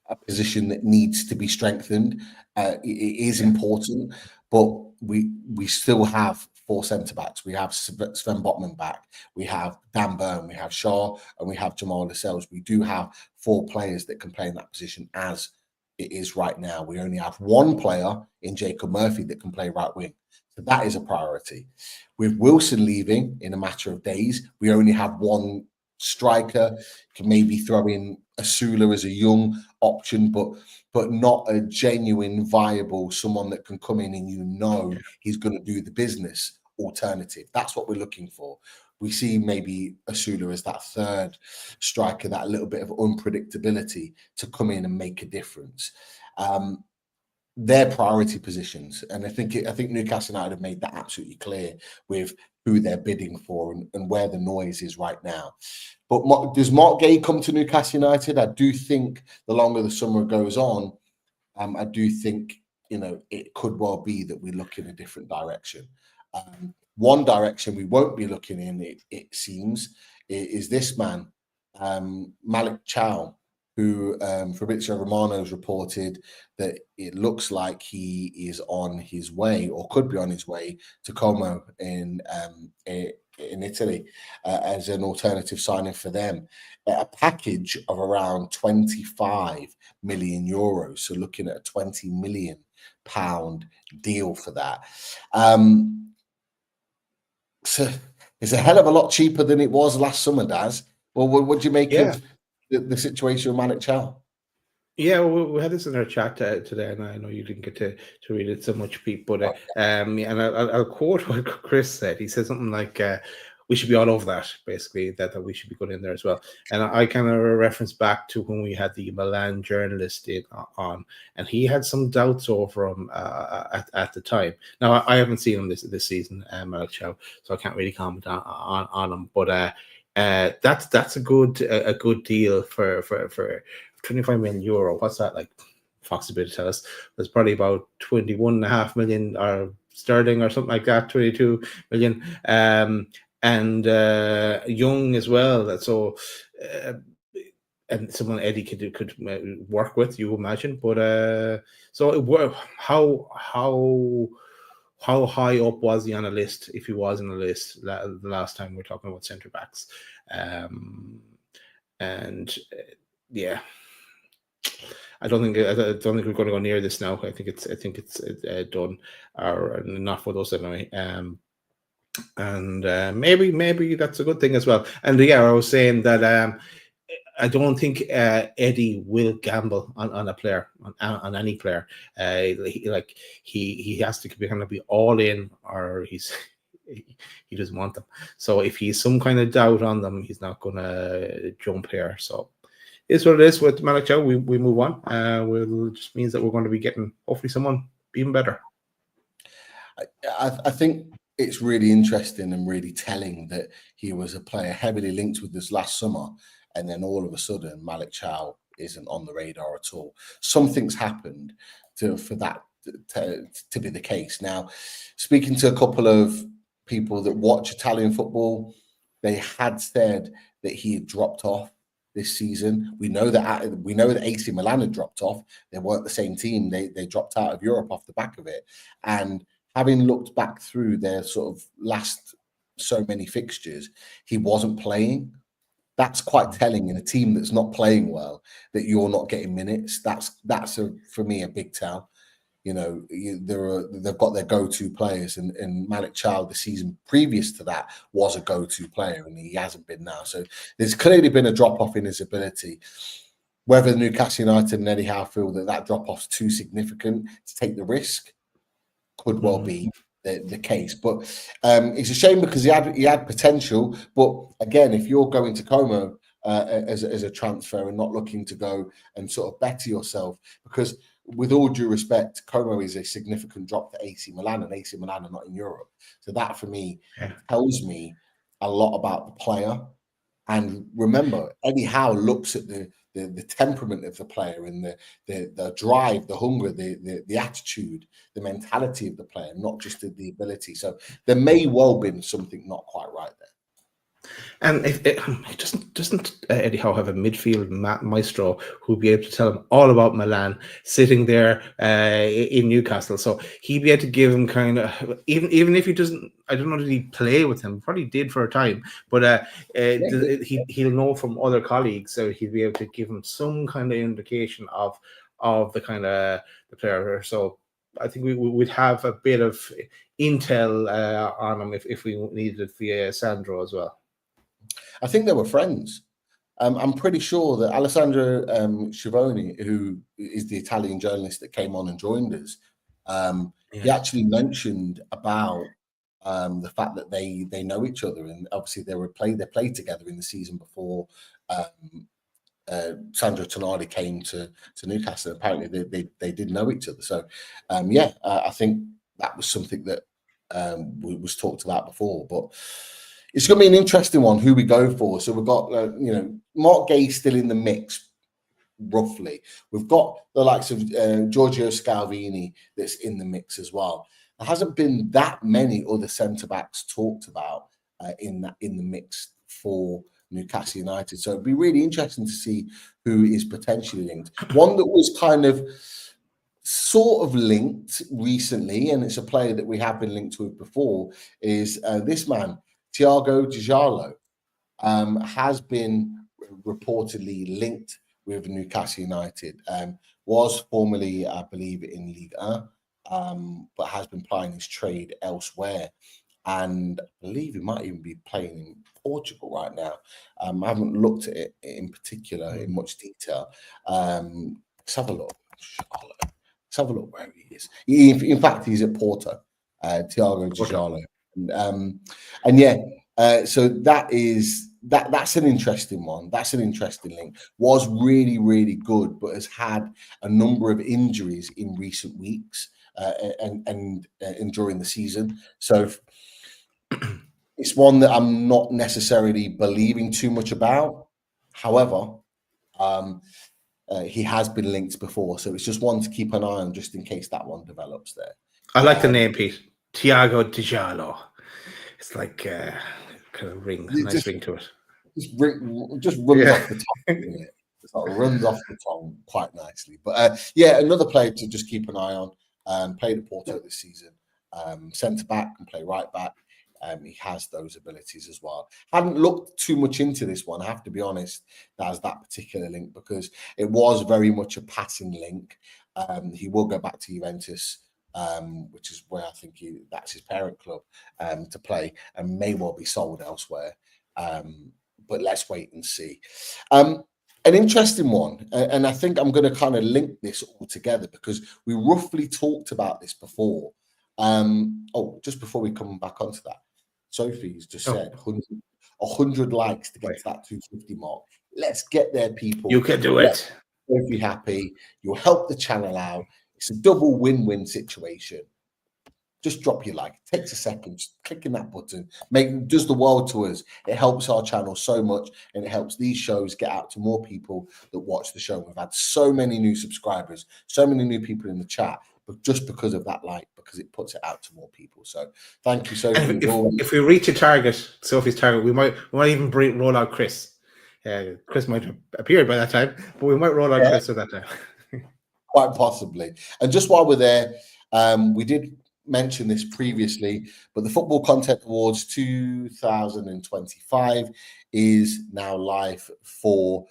Speaker 4: a position that needs to be strengthened. It is important, but we still have 4 centre-backs. We have Sven Botman back. We have Dan Burn. We have Shaw, and we have Jamal Lascelles. We do have 4 players that can play in that position as it is right now. We only have 1 player in Jacob Murphy that can play right wing. So that is a priority. With Wilson leaving in a matter of days, we only have 1 striker. Can maybe throw in Asula as a young option, but not a genuine, viable, someone that can come in and he's going to do the business alternative. That's what we're looking for. We see maybe Asula as that third striker, that little bit of unpredictability to come in and make a difference. Their priority positions, and I think Newcastle United have made that absolutely clear with who they're bidding for and where the noise is right now. But does Mark Gay come to Newcastle United? I do think the longer the summer goes on, I do think it could well be that we look in a different direction. One direction we won't be looking in, it seems, is this man, Malik Chow, who Fabrizio Romano has reported that it looks like he is on his way or could be on his way to Como in Italy as an alternative signing for them. A package of around 25 million euros. So looking at a 20 million pound deal for that. So it's a hell of a lot cheaper than it was last summer, Daz. Well, what do you make of the situation with Malik Chow?
Speaker 5: Yeah, we had this in our chat today, and I know you didn't get to read it so much, Pete. But and I'll quote what Chris said. He said something like, "We should be all over that." Basically, that we should be going in there as well. And I kind of reference back to when we had the Milan journalist on, and he had some doubts over him at the time. Now I haven't seen him this season, Malik Chow, so I can't really comment on him. But that's a good deal for 25 million euro. What's that like? Foxy bit to tell us. There's probably about 21.5 million or sterling or something like that, 22 million. And young as well. So and someone Eddie could work with, you imagine. But so how high up was he on a list? If he was on a list the last time we're talking about centre backs, yeah. I don't think we're going to go near this now. I think it's done, or not for those anyway. And maybe that's a good thing as well. And yeah, I was saying that I don't think Eddie will gamble on a player, on any player. He has to kind of be all in, or he doesn't want them. So if he's some kind of doubt on them, he's not going to jump here. So it's what it is with Malik Chow. We move on. It just means that we're going to be getting hopefully someone even better.
Speaker 4: I think it's really interesting and really telling that he was a player heavily linked with this last summer, and then all of a sudden Malik Chow isn't on the radar at all. Something's happened for that to be the case. Now, speaking to a couple of people that watch Italian football, they had said that he had dropped off this season. We know that AC Milan had dropped off. They weren't the same team. They dropped out of Europe off the back of it. And having looked back through their sort of last so many fixtures, he wasn't playing. That's quite telling in a team that's not playing well, that you're not getting minutes. That's for me a big tell. they've got their go-to players, and Malik Child the season previous to that was a go-to player, and he hasn't been now. So there's clearly been a drop-off in his ability. Whether Newcastle United and Eddie Howe feel that drop-off's too significant to take the risk could well be the case. But it's a shame because he had potential. But again, if you're going to Como as a transfer and not looking to go and sort of better yourself, because with all due respect, Como is a significant drop to AC Milan, and AC Milan are not in Europe. So that for me tells me a lot about the player. And remember, Eddie Howe looks at the temperament of the player and the drive, the hunger, the attitude, the mentality of the player, not just the ability. So there may well been something not quite right there.
Speaker 5: And doesn't Eddie Howe have a midfield maestro who'd be able to tell him all about Milan sitting there in Newcastle? So he'd be able to give him kind of, even if he doesn't, I don't know, did he play with him? Probably did for a time, but he'll know from other colleagues, so he'd be able to give him some kind of indication of the kind of the player. So I think we would have a bit of intel on him if we needed it via Sandro as well.
Speaker 4: I think they were friends. I'm pretty sure that Alessandro Schiavone, who is the Italian journalist that came on and joined us, he actually mentioned about the fact that they know each other, and obviously they played together in the season before Sandro Tonali came to Newcastle. Apparently they did know each other. So I think that was something that was talked about before, but it's going to be an interesting one who we go for. So we've got Mark Gay still in the mix, roughly. We've got the likes of Giorgio Scalvini that's in the mix as well. There hasn't been that many other centre backs talked about in the mix for Newcastle United. So it'd be really interesting to see who is potentially linked. One that was kind of sort of linked recently, and it's a player that we have been linked with before, is this man, Thiago Dijalo, has been reportedly linked with Newcastle United. Was formerly, I believe, in Ligue 1, but has been plying his trade elsewhere. And I believe he might even be playing in Portugal right now. I haven't looked at it in particular in much detail. Let's have a look. Charlotte. Let's have a look where he is. In fact, he's at Porto, Thiago Dijalo. So that's an interesting one. That's an interesting link. Was really, really good, but has had a number of injuries in recent weeks and during the season. So it's one that I'm not necessarily believing too much about. However, he has been linked before, so it's just one to keep an eye on, just in case that one develops there.
Speaker 5: I like the name, Pete. Thiago Dijalo. It's like kind of nice ring to it.
Speaker 4: Just runs off the tongue, isn't it? It sort of runs off the tongue quite nicely. But another player to just keep an eye on. Played at Porto this season. Centre back, can play right back. He has those abilities as well. Hadn't looked too much into this one, I have to be honest, as that particular link, because it was very much a passing link. He will go back to Juventus, which is where I think that's his parent club, to play, and may well be sold elsewhere. But let's wait and see. An interesting one, and I think I'm going to kind of link this all together because we roughly talked about this before. Just before we come back onto that, Sophie's just said 100 likes to get to that 250 mark. Let's get there, people.
Speaker 5: You can do it.
Speaker 4: Sophie happy. You'll help the channel out. It's a double win-win situation. Just drop your like. It takes a second. Just clicking that button does the world to us. It helps our channel so much, and it helps these shows get out to more people that watch the show. We've had so many new subscribers, so many new people in the chat, but just because of that like, because it puts it out to more people. So thank you, Sophie.
Speaker 5: If we reach a target, Sophie's target, we might even roll out Chris. Chris might have appeared by that time, but we might roll out Chris at that time.
Speaker 4: Quite possibly. And just while we're there, we did mention this previously, but the Football Content Awards 2025 is now live for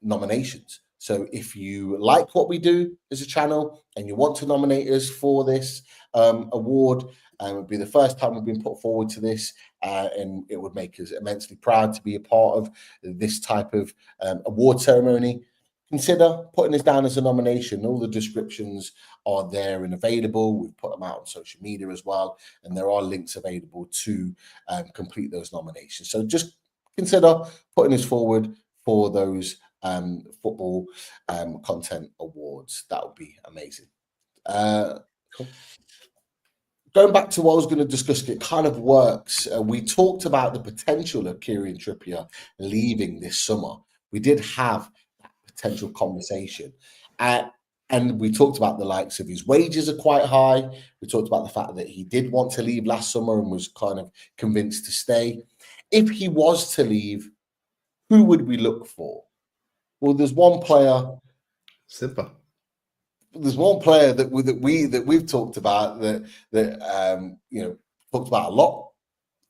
Speaker 4: nominations. So if you like what we do as a channel and you want to nominate us for this award, it would be the first time we've been put forward to this, and it would make us immensely proud to be a part of this type of award ceremony. Consider putting us down as a nomination. All the descriptions are there and available. We've put them out on social media as well, and there are links available to complete those nominations. So just consider putting us forward for those football content awards. That would be amazing. Cool. Going back to what I was going to discuss, it kind of works. We talked about the potential of Kieran Trippier leaving this summer. We did have that potential conversation. And we talked about the likes of his wages are quite high. We talked about the fact that he did want to leave last summer and was kind of convinced to stay. If he was to leave, who would we look for? Well, there's one player.
Speaker 5: Simple.
Speaker 4: There's one player that we've talked about that talked about a lot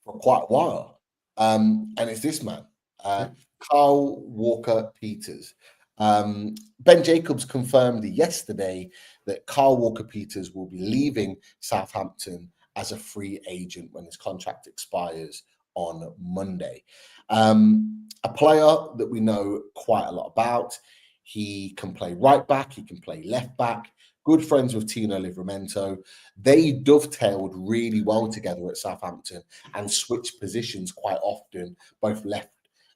Speaker 4: for quite a while, and it's this man, Kyle Walker-Peters. Ben Jacobs confirmed yesterday that Kyle Walker-Peters will be leaving Southampton as a free agent when his contract expires on Monday. A player that we know quite a lot about. He can play right back. He can play left back. Good friends with Tino Livramento. They dovetailed really well together at Southampton and switched positions quite often, both left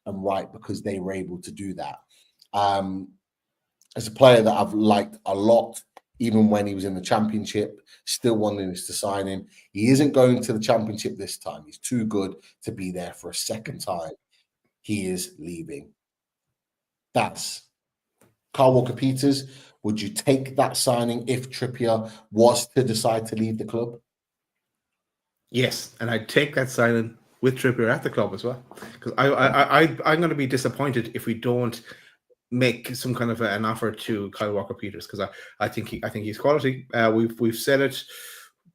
Speaker 4: and right, because they were able to do that. As a player that I've liked a lot, even when he was in the Championship, still wanting us to sign him. He isn't going to the Championship this time. He's too good to be there for a second time. He is leaving. That's Kyle Walker-Peters. Would you take that signing if Trippier was to decide to leave the club?
Speaker 5: Yes, and I'd take that signing with Trippier at the club as well. Because I'm going to be disappointed if we don't make some kind of an offer to Kyle Walker-Peters, because I think he's quality. We've said it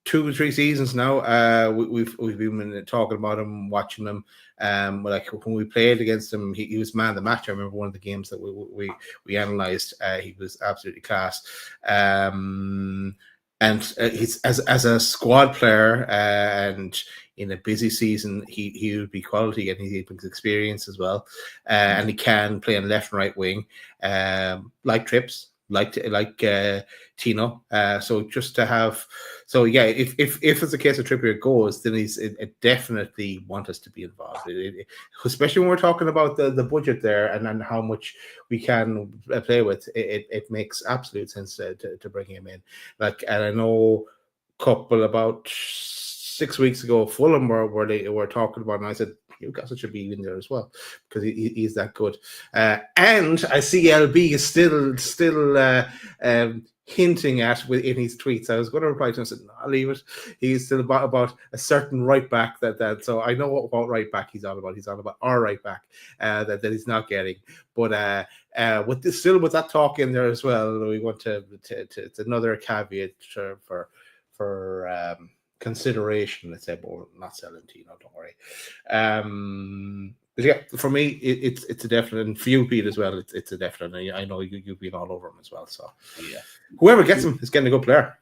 Speaker 5: 2 or 3 seasons now. We've been talking about him, watching him. Like when we played against him, he was man of the match. I remember one of the games that we analysed. He was absolutely class. And he's as a squad player and in a busy season, he would be quality, and he brings experience as well. And he can play on left and right wing, like Trips, like Tino. So just to have, so yeah, if it's a case of Trippier goes, then it definitely want us to be involved, especially when we're talking about the budget there and how much we can play with. It makes absolute sense to bring him in. Like, and I know about 6 weeks ago, Fulham were talking about, and I said Newcastle should be in there as well because he's that good. And I see LB is still hinting at in his tweets. I was going to reply to him and said, no, I'll leave it. He's still about a certain right back that so I know what about right back he's on about. He's on about our right back that he's not getting. But with that talk in there as well, we want to it's another caveat for consideration, let's say, but we're not selling Tino, don't worry. But yeah, for me, it's a definite, and for you, Pete, as well, it's a definite. I know you've been all over him as well. So yeah, whoever gets him is getting a good player.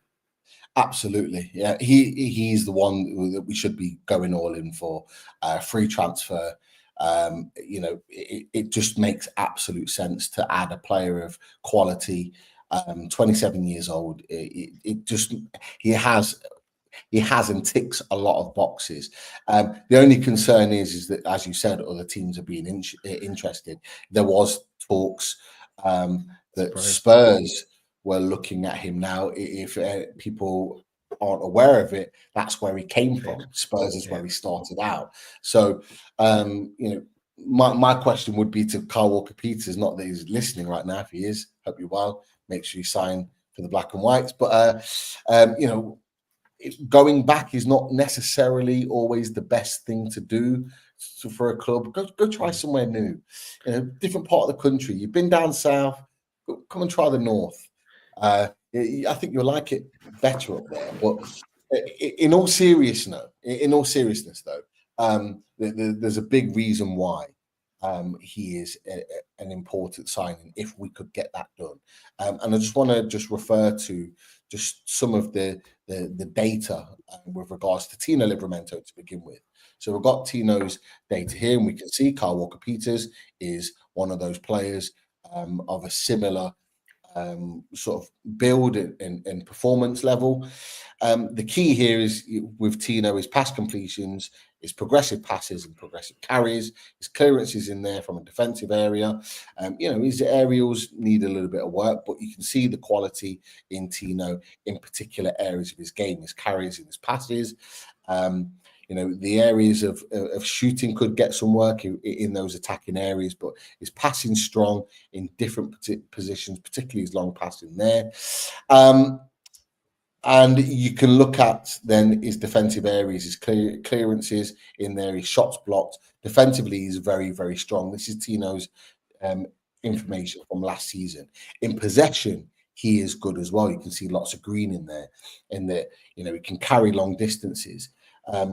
Speaker 4: Absolutely, yeah. He's the one that we should be going all in for. Free transfer. It just makes absolute sense to add a player of quality. 27 years old. He has and ticks a lot of boxes. The only concern is that, as you said, other teams are being interested. There was talks that Spurs were looking at him now. If people aren't aware of it, that's where he came from. Spurs is where he started out. So, my question would be to Kyle Walker-Peters, not that he's listening right now. If he is, hope you're well. Make sure you sign for the black and whites. But, going back is not necessarily always the best thing to do for a club. Go try somewhere new, different part of the country. You've been down south, come and try the north. I think you'll like it better up there. But in all seriousness, though, there's a big reason why he is an important signing if we could get that done. And I just want to just refer to just some of the data with regards to Tino Livramento to begin with. So we've got Tino's data here, and we can see Kyle Walker-Peters is one of those players of a similar sort of build and performance level. The key here is with Tino is pass completions, his progressive passes and progressive carries, his clearances in there from a defensive area. His aerials need a little bit of work, but you can see the quality in Tino in particular areas of his game, his carries and his passes. The areas of shooting could get some work in those attacking areas, but his passing strong in different positions, particularly his long passing there. And you can look at then his defensive areas, his clearances in there, his shots blocked. Defensively, he's very, very strong. This is Tino's information from last season. In possession, he is good as well. You can see lots of green in there, and that he can carry long distances,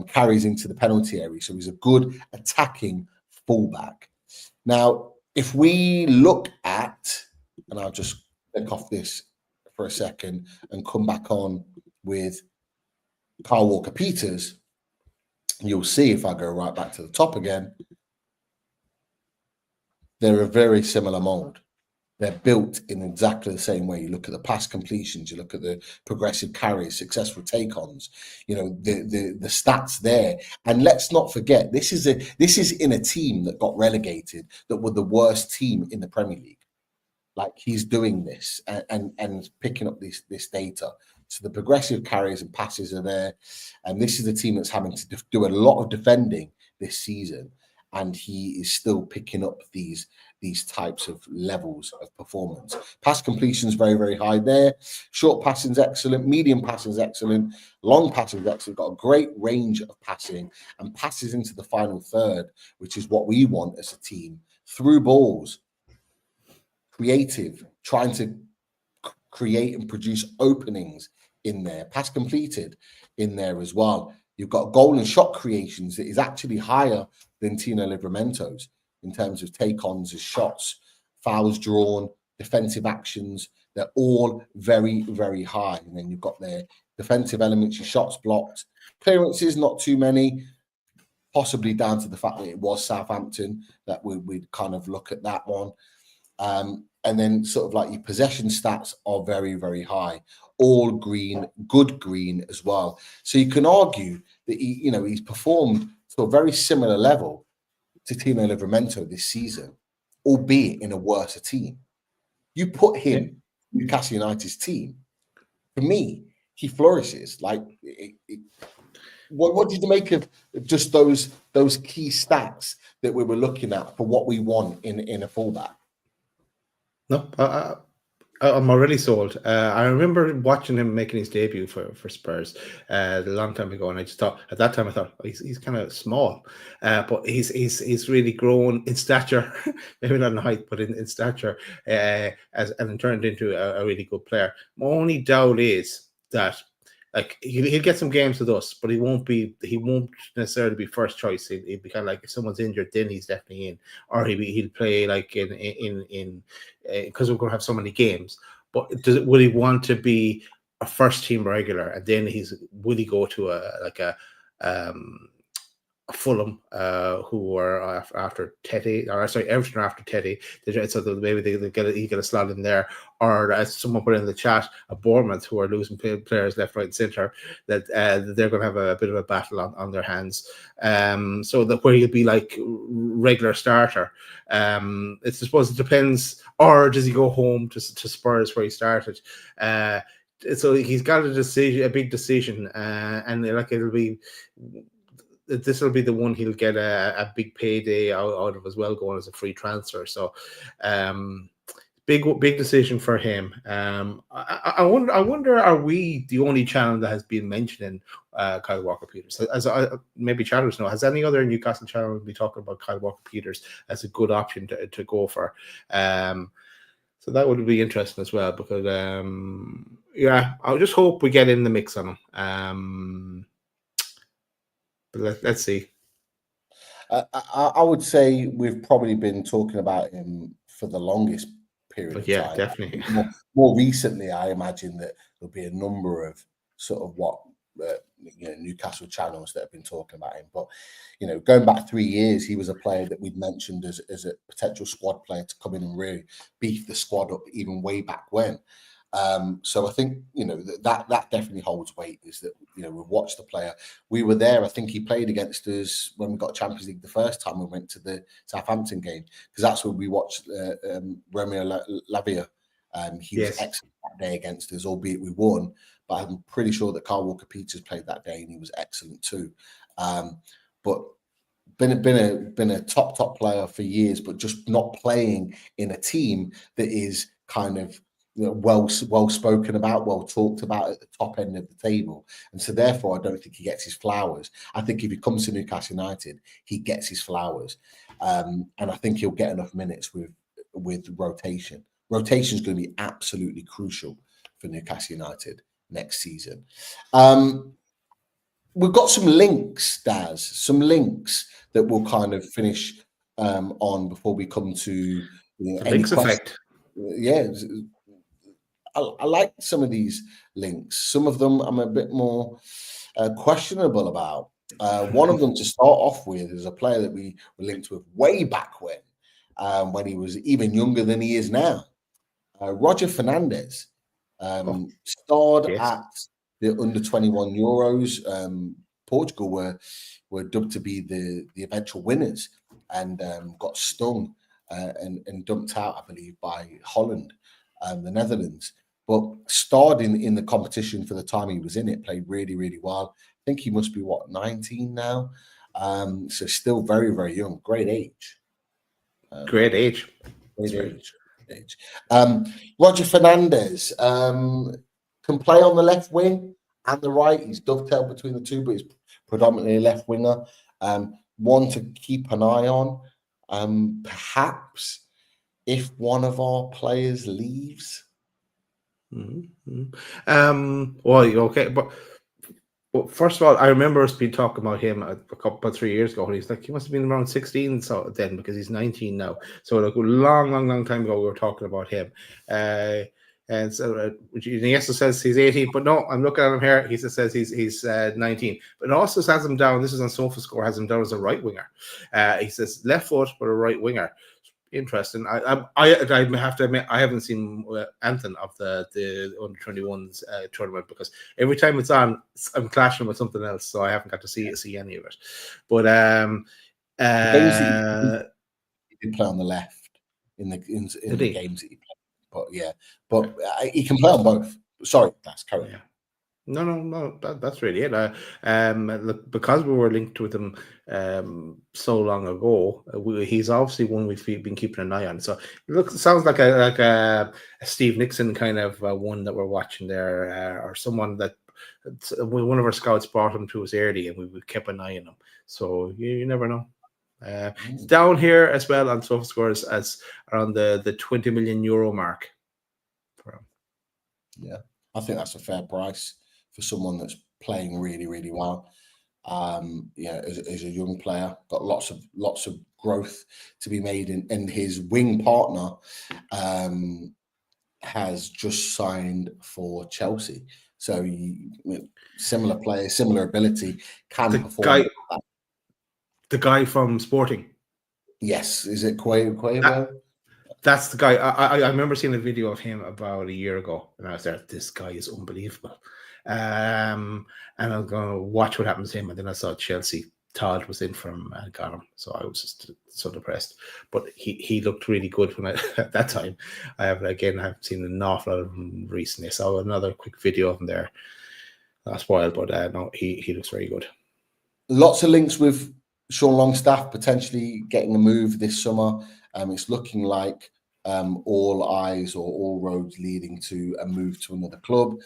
Speaker 4: carries into the penalty area. So he's a good attacking fullback. Now, if we look at, and I'll just click off this for a second and come back on with Kyle Walker-Peters, you'll see if I go right back to the top again, they're a very similar mold. They're built in exactly the same way. You look at the pass completions, you look at the progressive carries, successful take-ons, the stats there. And let's not forget, this is in a team that got relegated, that were the worst team in the Premier League. Like, he's doing this and picking up this data. So the progressive carries and passes are there. And this is a team that's having to do a lot of defending this season. And he is still picking up these types of levels of performance. Pass completion is very, very high there. Short passing is excellent. Medium passing is excellent. Long passing is excellent. Got a great range of passing and passes into the final third, which is what we want as a team. Through balls, creative, trying to create and produce openings in there. Pass completed in there as well. You've got goal and shot creations that is actually higher than Tino Livramento's in terms of take-ons, his shots, fouls drawn, defensive actions. They're all very, very high. And then you've got their defensive elements, your shots blocked. Clearances, not too many, possibly down to the fact that it was Southampton that we'd kind of look at that one. And then sort of like your possession stats are very, very high. All green, good green as well. So you can argue that he's performed to a very similar level to Tino Livramento this season, albeit in a worse team. You put him in Newcastle United's team, for me, he flourishes. Like, what did you make of just those key stats that we were looking at for what we want in a fullback?
Speaker 5: No, I'm already sold. I remember watching him making his debut for Spurs a long time ago, and I just thought at that time he's kind of small, but he's really grown in stature, maybe not in height, but in stature, and turned into a really good player. My only doubt is that, like, he'll get some games with us, but he won't necessarily be first choice. He'll be kind of like, if someone's injured, then he's definitely in, or he'll play like in because we're going to have so many games. But will he want to be a first team regular, and then will he go to a Fulham, who are after Teddy, or sorry, Everton after Teddy, so maybe he get a slot in there, or as someone put in the chat, a Bournemouth, who are losing players left, right, and centre, that they're going to have a bit of a battle on their hands. So that where he'll be like regular starter. I suppose it depends, or does he go home to Spurs where he started? So he's got a big decision, and like this will be the one he'll get a big payday out of as well, going as a free transfer. So big decision for him. I wonder, are we the only channel that has been mentioning Kyle Walker-Peters? As maybe channels know, has any other Newcastle channel been talking about Kyle Walker-Peters as a good option to go for? So that would be interesting as well, because I just hope we get in the mix on him. But let's see.
Speaker 4: I would say we've probably been talking about him for the longest period
Speaker 5: But
Speaker 4: of
Speaker 5: yeah,
Speaker 4: time.
Speaker 5: definitely.
Speaker 4: More recently, I imagine that there'll be a number of sort of what Newcastle channels that have been talking about him. But going back 3 years, he was a player that we'd mentioned as a potential squad player to come in and really beef the squad up even way back when. So I think that definitely holds weight. Is that we've watched the player. We were there. I think he played against us when we got Champions League the first time we went to the Southampton game, because that's when we watched Romeo Lavia. He was
Speaker 5: Yes.
Speaker 4: excellent that day against us, albeit we won. But I'm pretty sure that Carl Walker-Peters played that day and he was excellent too. But been a top player for years, but just not playing in a team that is kind of well spoken about, well talked about at the top end of the table. And so therefore I don't think he gets his flowers. I think if he comes to Newcastle United, he gets his flowers. And I think he'll get enough minutes with rotation. Rotation is going to be absolutely crucial for Newcastle United next season. We've got some links, Daz, some links that we'll kind of finish on before we come to
Speaker 5: The
Speaker 4: any
Speaker 5: links
Speaker 4: questions.
Speaker 5: effect.
Speaker 4: Yeah, I like some of these links. Some of them I'm a bit more questionable about. One of them to start off with is a player that we were linked with way back when he was even younger than he is now. Roger Fernandez starred
Speaker 5: Yes.
Speaker 4: at the under-21 Euros. Portugal were dubbed to be the eventual winners and got stung and dumped out, I believe, by Holland, the Netherlands. But starred in the competition for the time he was in it, played really, really well. I think he must be, 19 now? So still very, very young. Great age.
Speaker 5: Great age.
Speaker 4: Great age. Roger Fernandez can play on the left wing and the right. He's dovetailed between the two, but he's predominantly a left winger. One to keep an eye on. Perhaps if one of our players leaves.
Speaker 5: Well, okay, but first of all, I remember us being talking about him about 3 years ago, and he's like, he must have been around 16 so then, because he's 19 now. So like a long time ago, we were talking about him. And so he also says he's 18, but no, I'm looking at him here. He says he's 19, but it also has him down. This is on SofaScore, has him down as a right winger. He says left foot, but a right winger. Interesting. I have to admit I haven't seen anything of the under 21s tournament, because every time it's on, I'm clashing with something else, so I haven't got to see any of it. But
Speaker 4: he did play on the left in the games that he played. But yeah, but he can play on both. Sorry, that's correct.
Speaker 5: Yeah. No, that's really it. Look, because we were linked with him so long ago, he's obviously one we've been keeping an eye on. So it sounds like a Steve Nixon kind of one that we're watching there, or someone that one of our scouts brought him to us early, and we kept an eye on him. So you never know. It's down here as well on SofaScore as around the 20 million euro mark for him.
Speaker 4: Yeah, I think that's a fair price for someone that's playing really, really well. As a young player, got lots of growth to be made, and his wing partner has just signed for Chelsea. So similar player, similar ability, can perform.
Speaker 5: The guy from Sporting.
Speaker 4: Yes, is it Quavo?
Speaker 5: That's the guy. I remember seeing a video of him about a year ago, and I was there. This guy is unbelievable. And I'm going to watch what happens to him. And then I saw Chelsea. Todd was in from and got him, so I was just so depressed. But he looked really good when at that time. I've seen an awful lot of him recently. I saw another quick video of him there last while, but no, he looks very good.
Speaker 4: Lots of links with Sean Longstaff potentially getting a move this summer. It's looking like all eyes or all roads leading to a move to another club.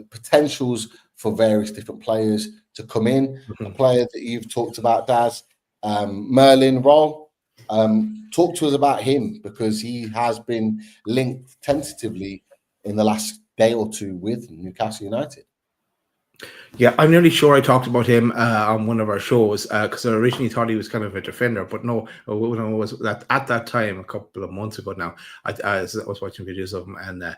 Speaker 4: Potentials for various different players to come in. A player that you've talked about, Daz, Merlin Roll. Talk to us about him, because he has been linked tentatively in the last day or two with Newcastle United.
Speaker 5: Yeah, I'm nearly sure I talked about him on one of our shows because I originally thought he was kind of a defender, but no, when I was at that time a couple of months ago now, I was watching videos of him, and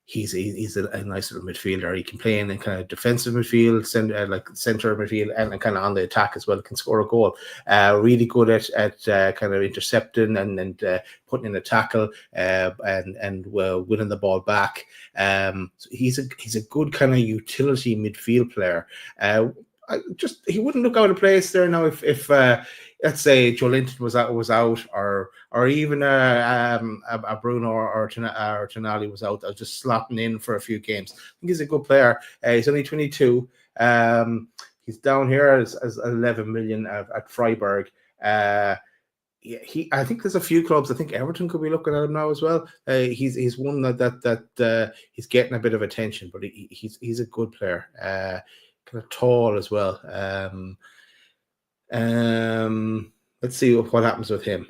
Speaker 5: he's a nice little midfielder. He can play in kind of defensive midfield, like center midfield, and kind of on the attack as well. Can score a goal. Really good at kind of intercepting and putting in a tackle and winning the ball back. So he's a good kind of utility midfield player. He wouldn't look out of place there now if let's say Joe Linton was out, or even a Bruno or Tonali was out. I was just slotting in for a few games. I think he's a good player. He's only 22. He's down here as 11 million at Freiburg. I think there's a few clubs. I think Everton could be looking at him now as well. He's one that he's getting a bit of attention, but he's a good player. Kind of tall as well. Let's see what happens with him.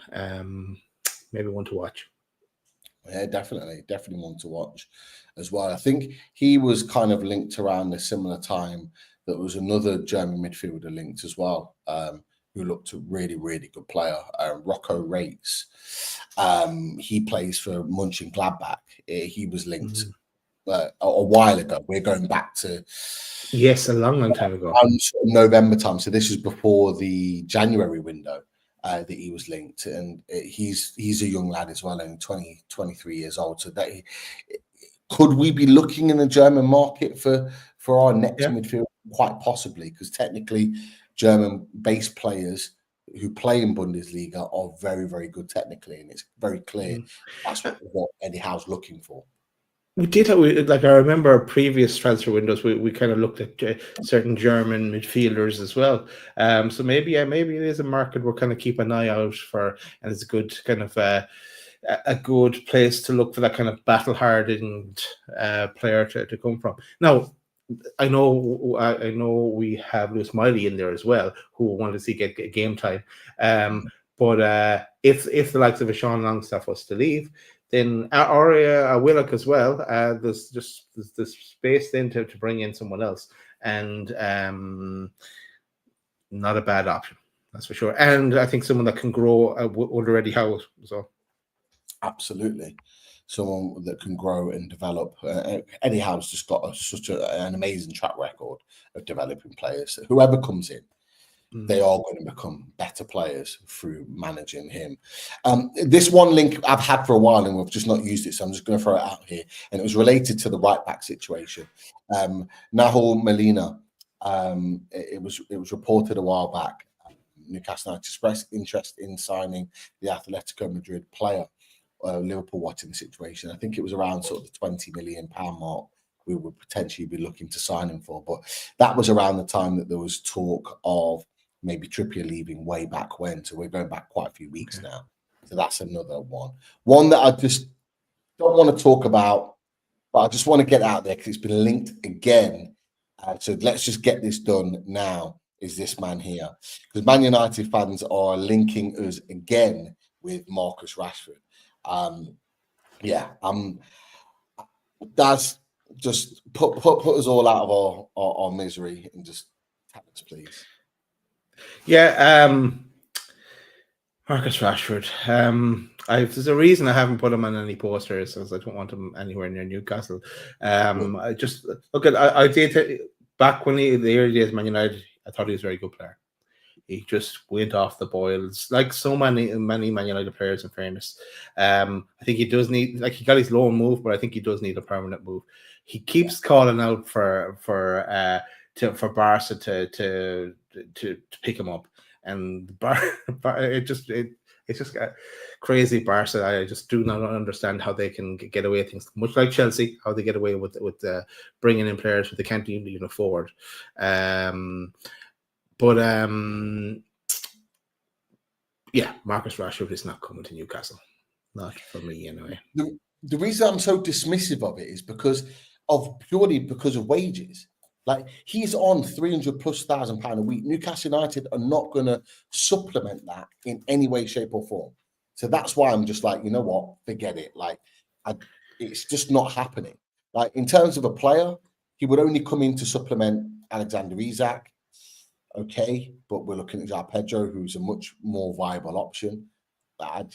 Speaker 5: Maybe one to watch.
Speaker 4: Yeah, definitely one to watch as well. I think he was kind of linked around a similar time. That was another German midfielder linked as well, who looked a really, really good player. Rocco Rates. He plays for Mönchengladbach. He was linked a while ago. We're going back to
Speaker 5: a long time ago.
Speaker 4: November time. So this is before the January window that he was linked, and he's a young lad as well, only 23 years old. So that could we be looking in the German market for our next midfield? Quite possibly, because technically German-based players who play in Bundesliga are very, very good technically, and it's very clear that's what Eddie Howe's looking for.
Speaker 5: We did like I remember previous transfer windows. We kind of looked at certain German midfielders as well. So maybe it is a market we're kind of keep an eye out for, and it's a good kind of a good place to look for that kind of battle-hardened player to come from. Now, I know we have Lewis Miley in there as well, who want to see get game time. But if the likes of a Sean Longstaff was to leave, then or a Willock as well, there's space then to bring in someone else, and not a bad option, that's for sure. And I think someone that can grow under Eddie Howe. So
Speaker 4: absolutely. Someone that can grow and develop. Eddie Howe's just got such an amazing track record of developing players. Whoever comes in, they are going to become better players through managing him. This one link I've had for a while, and we've just not used it, so I'm just going to throw it out here. And it was related to the right back situation. Nahor Molina. It was reported a while back. Newcastle United expressed interest in signing the Atletico Madrid player. Liverpool watching the situation. I think it was around sort of the £20 million mark we would potentially be looking to sign him for. But that was around the time that there was talk of maybe Trippier leaving way back when. So we're going back quite a few weeks now. So that's another one. One that I just don't want to talk about, but I just want to get out there because it's been linked again. So let's just get this done now, is this man here. Because Man United fans are linking us again with Marcus Rashford. That's just put us all out of our misery and just tap us, please.
Speaker 5: Marcus Rashford. There's a reason I haven't put him on any posters, because I don't want him anywhere near Newcastle. I just look at I did back when the early days of Man United, I thought he was a very good player. He just went off the boils, like so many Man United players, in fairness. I think he does need, like, he got his loan move, but I think he does need a permanent move. He keeps calling out for Barca to pick him up, and it's just crazy. Barca, I just do not understand how they can get away with things, much like Chelsea, how they get away with bringing in players who they can't even afford. Marcus Rashford is not coming to Newcastle. Not for me, anyway.
Speaker 4: The reason I'm so dismissive of it is purely because of wages. Like, he's on £300,000+ a week. Newcastle United are not going to supplement that in any way, shape, or form. So that's why I'm just like, you know what? Forget it. Like, it's just not happening. Like, in terms of a player, he would only come in to supplement Alexander Isak. Okay, but we're looking at João Pedro, who's a much more viable option.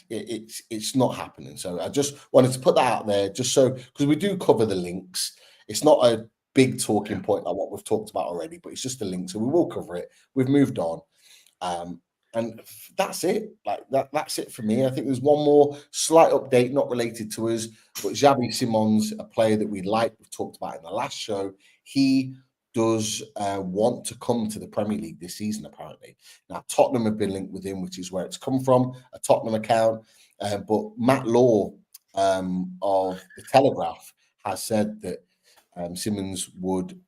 Speaker 4: It's not happening. So I just wanted to put that out there, just so, because we do cover the links. It's not a big talking point like what we've talked about already, but it's just a link, so we will cover it. We've moved on, and that's it. Like that's it for me. I think there's one more slight update, not related to us, but Xavi Simons, a player that we like, we've talked about in the last show. He does want to come to the Premier League this season, apparently. Now, Tottenham have been linked with him, which is where it's come from, a Tottenham account. But Matt Law of The Telegraph has said that Simmons would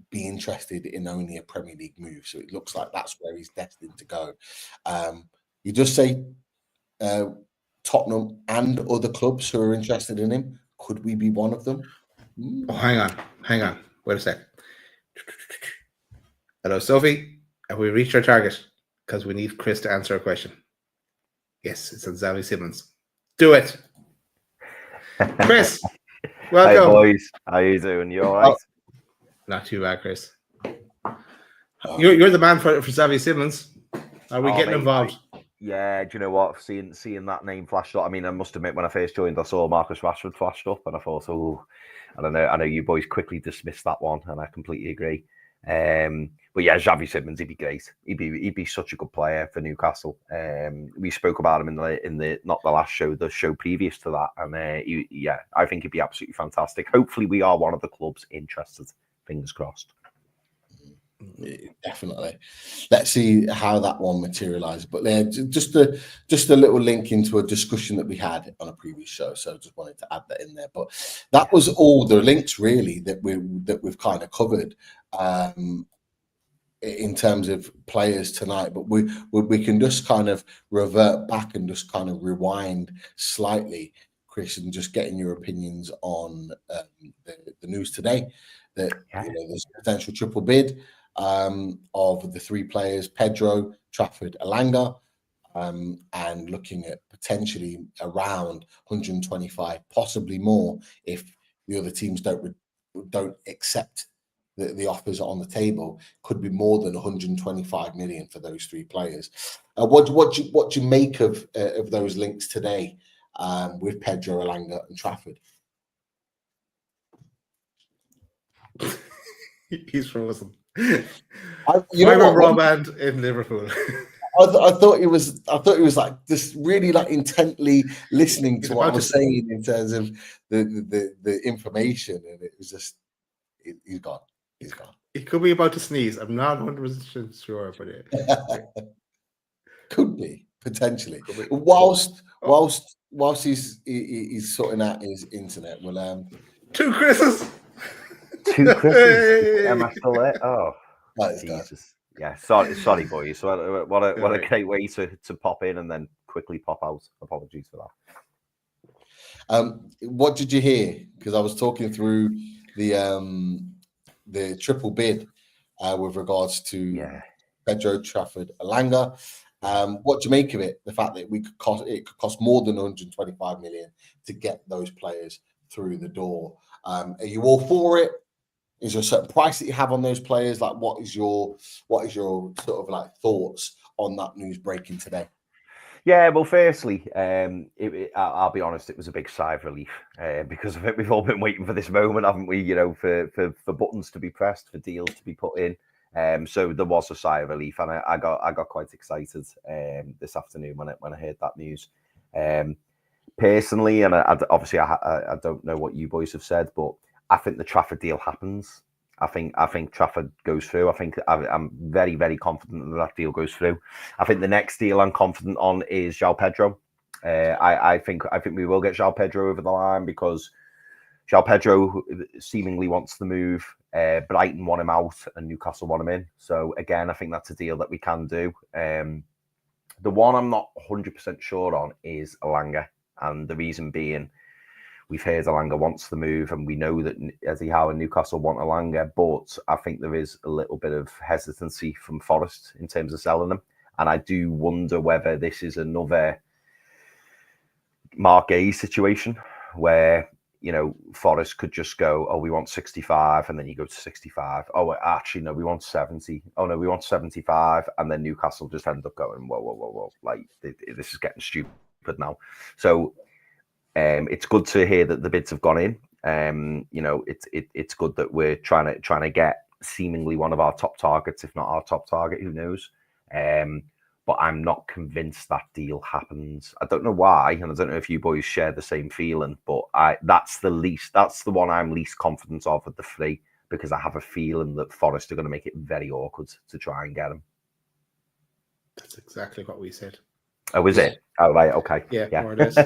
Speaker 4: be interested in only a Premier League move. So it looks like that's where he's destined to go. You just say Tottenham and other clubs who are interested in him. Could we be one of them?
Speaker 5: Oh, hang on. Wait a sec. Hello, Sophie. Have we reached our target? Because we need Chris to answer a question. Yes, it's on Xavi Simons. Do it. Chris, welcome.
Speaker 3: Hey, boys. How you doing? You all right?
Speaker 5: Not too bad, Chris. You're the man for Xavi Simons. Are we getting involved?
Speaker 3: Yeah, do you know what? Seeing that name flashed up. I mean, I must admit, when I first joined, I saw Marcus Rashford flashed up, and I thought, oh, I don't know. I know you boys quickly dismissed that one, and I completely agree. But yeah, Xavi Simons, he'd be great. He'd be such a good player for Newcastle. We spoke about him in the not the last show, the show previous to that, and I think he'd be absolutely fantastic. Hopefully, we are one of the clubs interested. Fingers crossed.
Speaker 4: Definitely. Let's see how that one materializes. But just a little link into a discussion that we had on a previous show. So just wanted to add that in there. But that was all the links really that we've kind of covered in terms of players tonight. But we can just kind of revert back and just kind of rewind slightly, Chris, and just getting your opinions on the news today that there's a potential triple bid of the three players, Pedro, Trafford, Elanga, and looking at potentially around 125, possibly more, if the other teams don't accept the offers on the table. Could be more than 125 million for those three players. What do you make of those links today with Pedro, Elanga, and Trafford?
Speaker 5: He's frozen.
Speaker 4: Rob
Speaker 5: band in Liverpool.
Speaker 4: I thought he was like just really like intently listening to what I was saying in terms of the information, and it was just he's gone.
Speaker 5: He could be about to sneeze. I'm not 100% sure, but it
Speaker 4: could be potentially. Whilst he's sorting out his internet, well,
Speaker 5: two Chris's.
Speaker 3: Two Chris's. Am I still there? Oh, Jesus. Yeah, sorry, boys. So what a great way to pop in and then quickly pop out. Apologies for
Speaker 4: that. What did you hear? Because I was talking through the triple bid with regards to Pedro, Trafford, Elanga. What do you make of it? The fact that it could cost more than 125 million to get those players through the door. Are you all for it? Is there a certain price that you have on those players? Like, what is your sort of like thoughts on that news breaking today?
Speaker 3: Yeah, well, firstly, I'll be honest, it was a big sigh of relief because I think we've all been waiting for this moment, haven't we? You know, for buttons to be pressed, for deals to be put in. So there was a sigh of relief, and I got quite excited this afternoon when I heard that news. Personally, and obviously I don't know what you boys have said, but I think the Trafford deal happens. I think Trafford goes through. I think I'm very, very confident that deal goes through. I think the next deal I'm confident on is João Pedro. I think we will get João Pedro over the line because João Pedro seemingly wants the move. Brighton want him out and Newcastle want him in. So again, I think that's a deal that we can do. The one I'm not 100% sure on is Elanga, and the reason being, we've heard Elanga wants the move, and we know that Eddie Howe and Newcastle want Elanga, but I think there is a little bit of hesitancy from Forest in terms of selling them. And I do wonder whether this is another Mark Gay situation where Forest could just go, oh, we want 65, and then you go to 65. Oh, actually, no, we want 70. Oh, no, we want 75. And then Newcastle just end up going, whoa. Like, this is getting stupid now. So it's good to hear that the bids have gone in. It's good that we're trying to get seemingly one of our top targets, if not our top target, who knows. But I'm not convinced that deal happens. I don't know why, and I don't know if you boys share the same feeling, but that's the one I'm least confident of the three, because I have a feeling that Forest are going to make it very awkward to try and get him.
Speaker 5: That's exactly what we said.
Speaker 3: Oh, is it? Oh, right, okay.
Speaker 5: Yeah. More or less.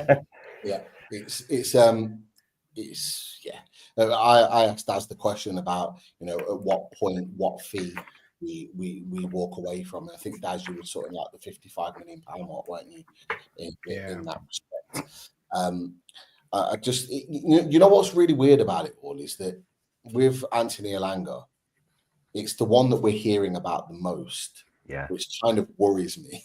Speaker 4: Yeah, I asked as the question about, at what point, what fee we walk away from. I think, Daz, you were sort of like the £55 million mark, weren't you? In that respect. I just, what's really weird about it all is that with Anthony Elanga, it's the one that we're hearing about the most, which kind of worries me.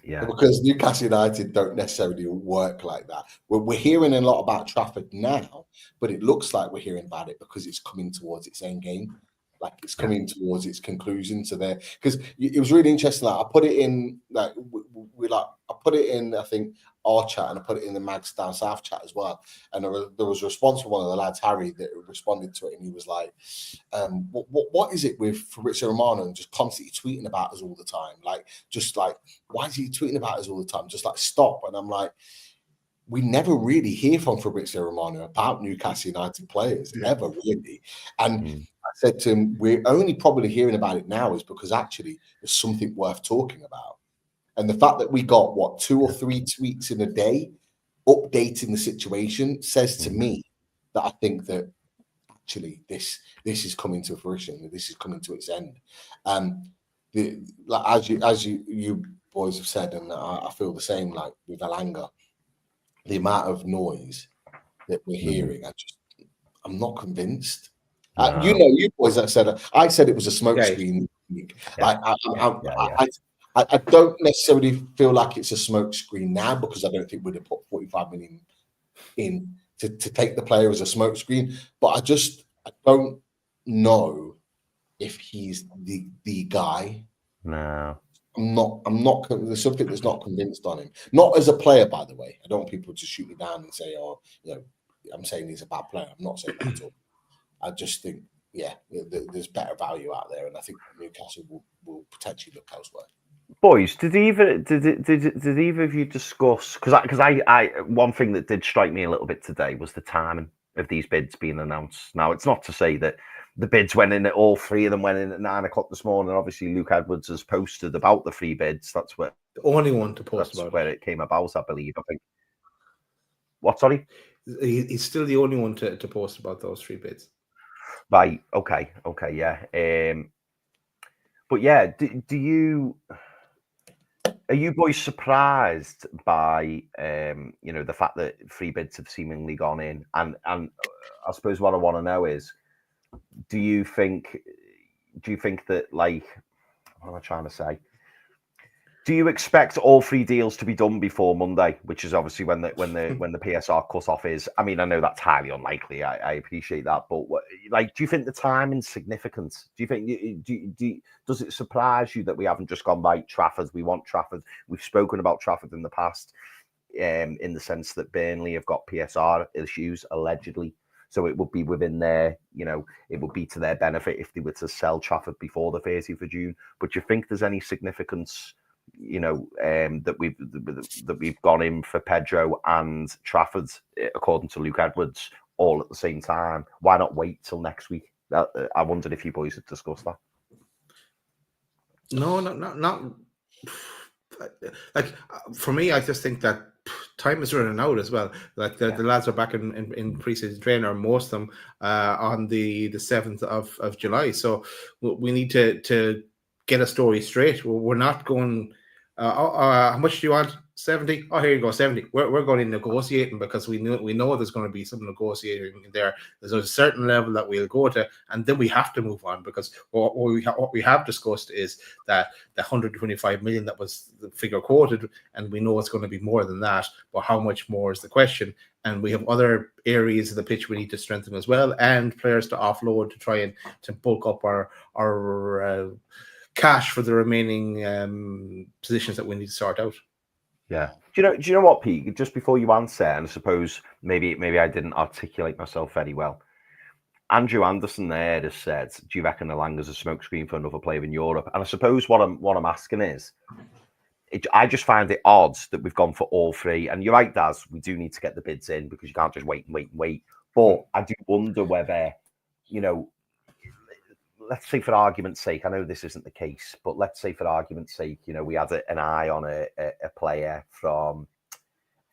Speaker 3: Yeah,
Speaker 4: because Newcastle United don't necessarily work like that. We're hearing a lot about Trafford now, but it looks like we're hearing about it because it's coming towards its end game, like it's coming towards its conclusion. So there, because it was really interesting. Like I put it in, I put it in, I think, our chat, and I put it in the Mags Down South chat as well. And there was a response from one of the lads, Harry, that responded to it, and he was like, what is it with Fabrizio Romano and just constantly tweeting about us all the time? Like, just like, why is he tweeting about us all the time? Just like, stop. And I'm like, we never really hear from Fabrizio Romano about Newcastle United players, never really. And I said to him, we're only probably hearing about it now is because actually there's something worth talking about. And the fact that we got, 2 or 3 tweets in a day updating the situation says to me that I think that actually this is coming to fruition, that this is coming to its end. As you boys have said, and I feel the same, like with Elanga, the amount of noise that we're hearing, I'm not convinced.
Speaker 3: No.
Speaker 4: You boys that said, I said it was a smokescreen. I don't necessarily feel like it's a smokescreen now, because I don't think we'd have put 45 million in to take the player as a smokescreen. But I don't know if he's the guy.
Speaker 3: No.
Speaker 4: I'm not. There's something that's not convinced on him. Not as a player, by the way. I don't want people to shoot me down and say, I'm saying he's a bad player. I'm not saying that at all. I just think, there's better value out there, and I think Newcastle will potentially look elsewhere.
Speaker 3: Boys, did either of you discuss? Because I one thing that did strike me a little bit today was the timing of these bids being announced. Now, it's not to say that the bids went in, all 3 of them went in at 9 o'clock this morning. Obviously, Luke Edwards has posted about the 3 bids. That's where
Speaker 5: the only one to post about
Speaker 3: where it came about, I believe. I think. What? Sorry,
Speaker 5: he's still the only one to post about those 3 bids.
Speaker 3: Right. Okay. Yeah. But yeah, are you boys surprised by the fact that 3 bids have seemingly gone in? And I suppose what I want to know is, do you think that, like, what am I trying to say? Do you expect all 3 deals to be done before Monday, which is obviously when the PSR cutoff is? I mean, I know that's highly unlikely. I appreciate that, but do you think the timing's significant? Do you think does it surprise you that we haven't just gone by Trafford? We want Trafford. We've spoken about Trafford in the past, in the sense that Burnley have got PSR issues allegedly, so it would be within their, it would be to their benefit if they were to sell Trafford before the 30th of June. But do you think there's any significance? That we've gone in for Pedro and Trafford, according to Luke Edwards, all at the same time. Why not wait till next week? I wondered if you boys had discussed that.
Speaker 5: No, not. Like, for me, I just think that time is running out as well. Like the lads are back in pre-season training, or most of them, on the 7th of July. So we need to get a story straight. We're not going. How much do you want? 70. Oh, here you go, 70. We're going in negotiating because we know there's going to be some negotiating in there. There's a certain level that we'll go to, and then we have to move on because what we have discussed is that the 125 million that was the figure quoted, and we know it's going to be more than that. But how much more is the question? And we have other areas of the pitch we need to strengthen as well, and players to offload to try and to bulk up our cash for the remaining positions that we need to sort out.
Speaker 3: Yeah. Do you know what, Pete? Just before you answer, and I suppose maybe I didn't articulate myself very well. Andrew Anderson there has said, "Do you reckon Elanga's a smokescreen for another player in Europe?" And I suppose what I'm asking is, I just find it odd that we've gone for all three. And you're right, Daz, we do need to get the bids in because you can't just wait. But I do wonder whether, let's say for argument's sake, I know this isn't the case, but let's say for argument's sake, we had an eye on a player from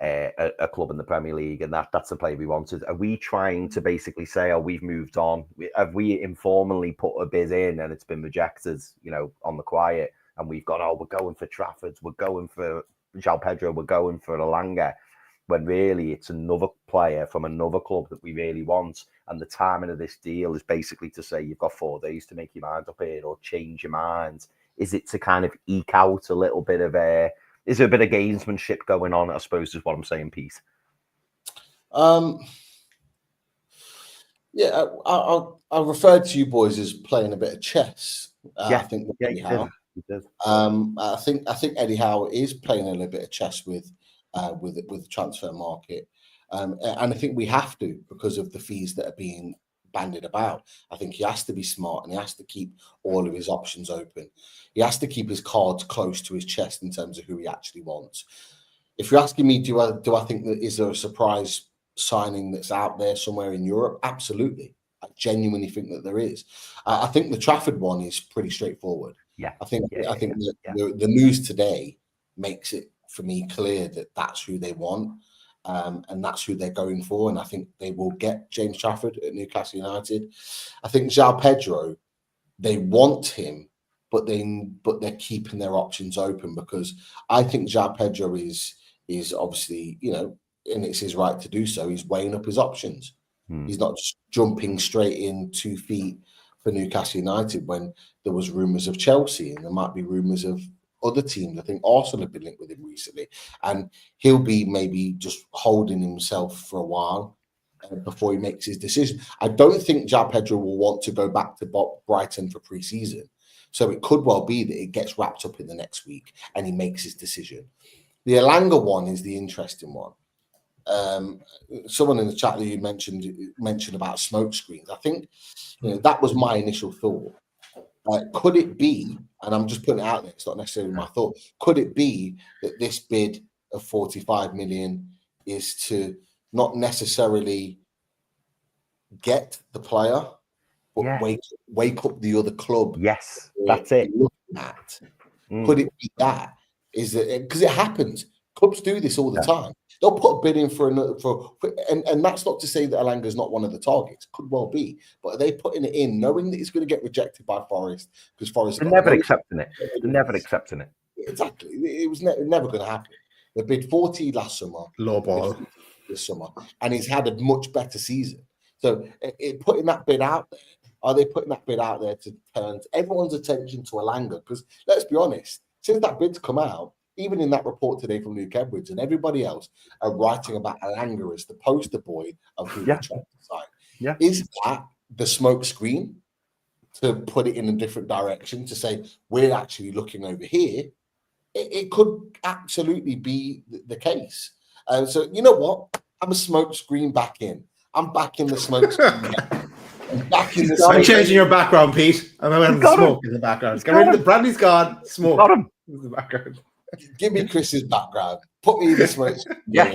Speaker 3: a club in the Premier League, and that's the player we wanted. Are we trying to basically say, "Oh, we've moved on"? Have we informally put a bid in and it's been rejected, on the quiet, and we've gone, "Oh, we're going for Trafford, we're going for João Pedro, we're going for Elanga," when really it's another player from another club that we really want? And the timing of this deal is basically to say you've got 4 days to make your mind up here or change your mind. Is it to kind of eke out a little bit of is there a bit of gamesmanship going on, I suppose, is what I'm saying, Pete?
Speaker 4: Yeah, I referred to you boys as playing a bit of chess. I think Eddie Howe. I think Eddie Howe is playing a little bit of chess with the transfer market, and I think we have to because of the fees that are being bandied about. I think he has to be smart and he has to keep all of his options open. He has to keep his cards close to his chest in terms of who he actually wants. If you're asking me, do I think that is there a surprise signing that's out there somewhere in Europe? Absolutely. I genuinely think that there is. I think the Trafford one is pretty straightforward.
Speaker 3: Yeah.
Speaker 4: I think the news today makes it for me clear that that's who they want. And that's who they're going for. And I think they will get James Trafford at Newcastle United. I think João Pedro, they want him, but they're keeping their options open because I think João Pedro is obviously, and it's his right to do so. He's weighing up his options. He's not just jumping straight in 2 feet for Newcastle United when there was rumours of Chelsea and there might be rumours of other teams. I think Arsenal have been linked with him recently, and he'll be maybe just holding himself for a while before he makes his decision. I don't think João Pedro will want to go back to Brighton for pre-season, so it could well be that it gets wrapped up in the next week and he makes his decision. The Elanga one is the interesting one. Someone in the chat that you mentioned about smoke screens. I think that was my initial thought. Could it be, and I'm just putting it out there, it's not necessarily my thought, could it be that this bid of 45 million is to not necessarily get the player, but wake up the other club?
Speaker 3: Yes, that's it.
Speaker 4: Could it be that? Is it because it happens? Clubs do this all the time. They'll put a bid in for another, and that's not to say that Elanga is not one of the targets. Could well be, but are they putting it in knowing that it's going to get rejected by Forest because Forest
Speaker 3: they're never accepting it. They're never accepting it.
Speaker 4: Exactly, it was never going to happen. They bid 40 last summer,
Speaker 5: low ball
Speaker 4: this summer, and he's had a much better season. So, putting that bid out there, are they putting that bid out there to turn everyone's attention to Elanga? Because let's be honest, since that bid's come out, even in that report today from Luke Edwards and everybody else are writing about Elanga as the poster boy of who they're trying to sign.
Speaker 3: Yeah.
Speaker 4: Is that the smoke screen to put it in a different direction to say we're actually looking over here? It could absolutely be the case. So you know what? I'm a smoke screen back in. I'm back in the smoke screen.
Speaker 5: I'm changing your background, Pete. I'm having smoke in the background. Bradley's gone. Smoke.
Speaker 3: Got him.
Speaker 5: In the background.
Speaker 4: Give me Chris's background. Put me in the smoke screen.
Speaker 3: Yeah.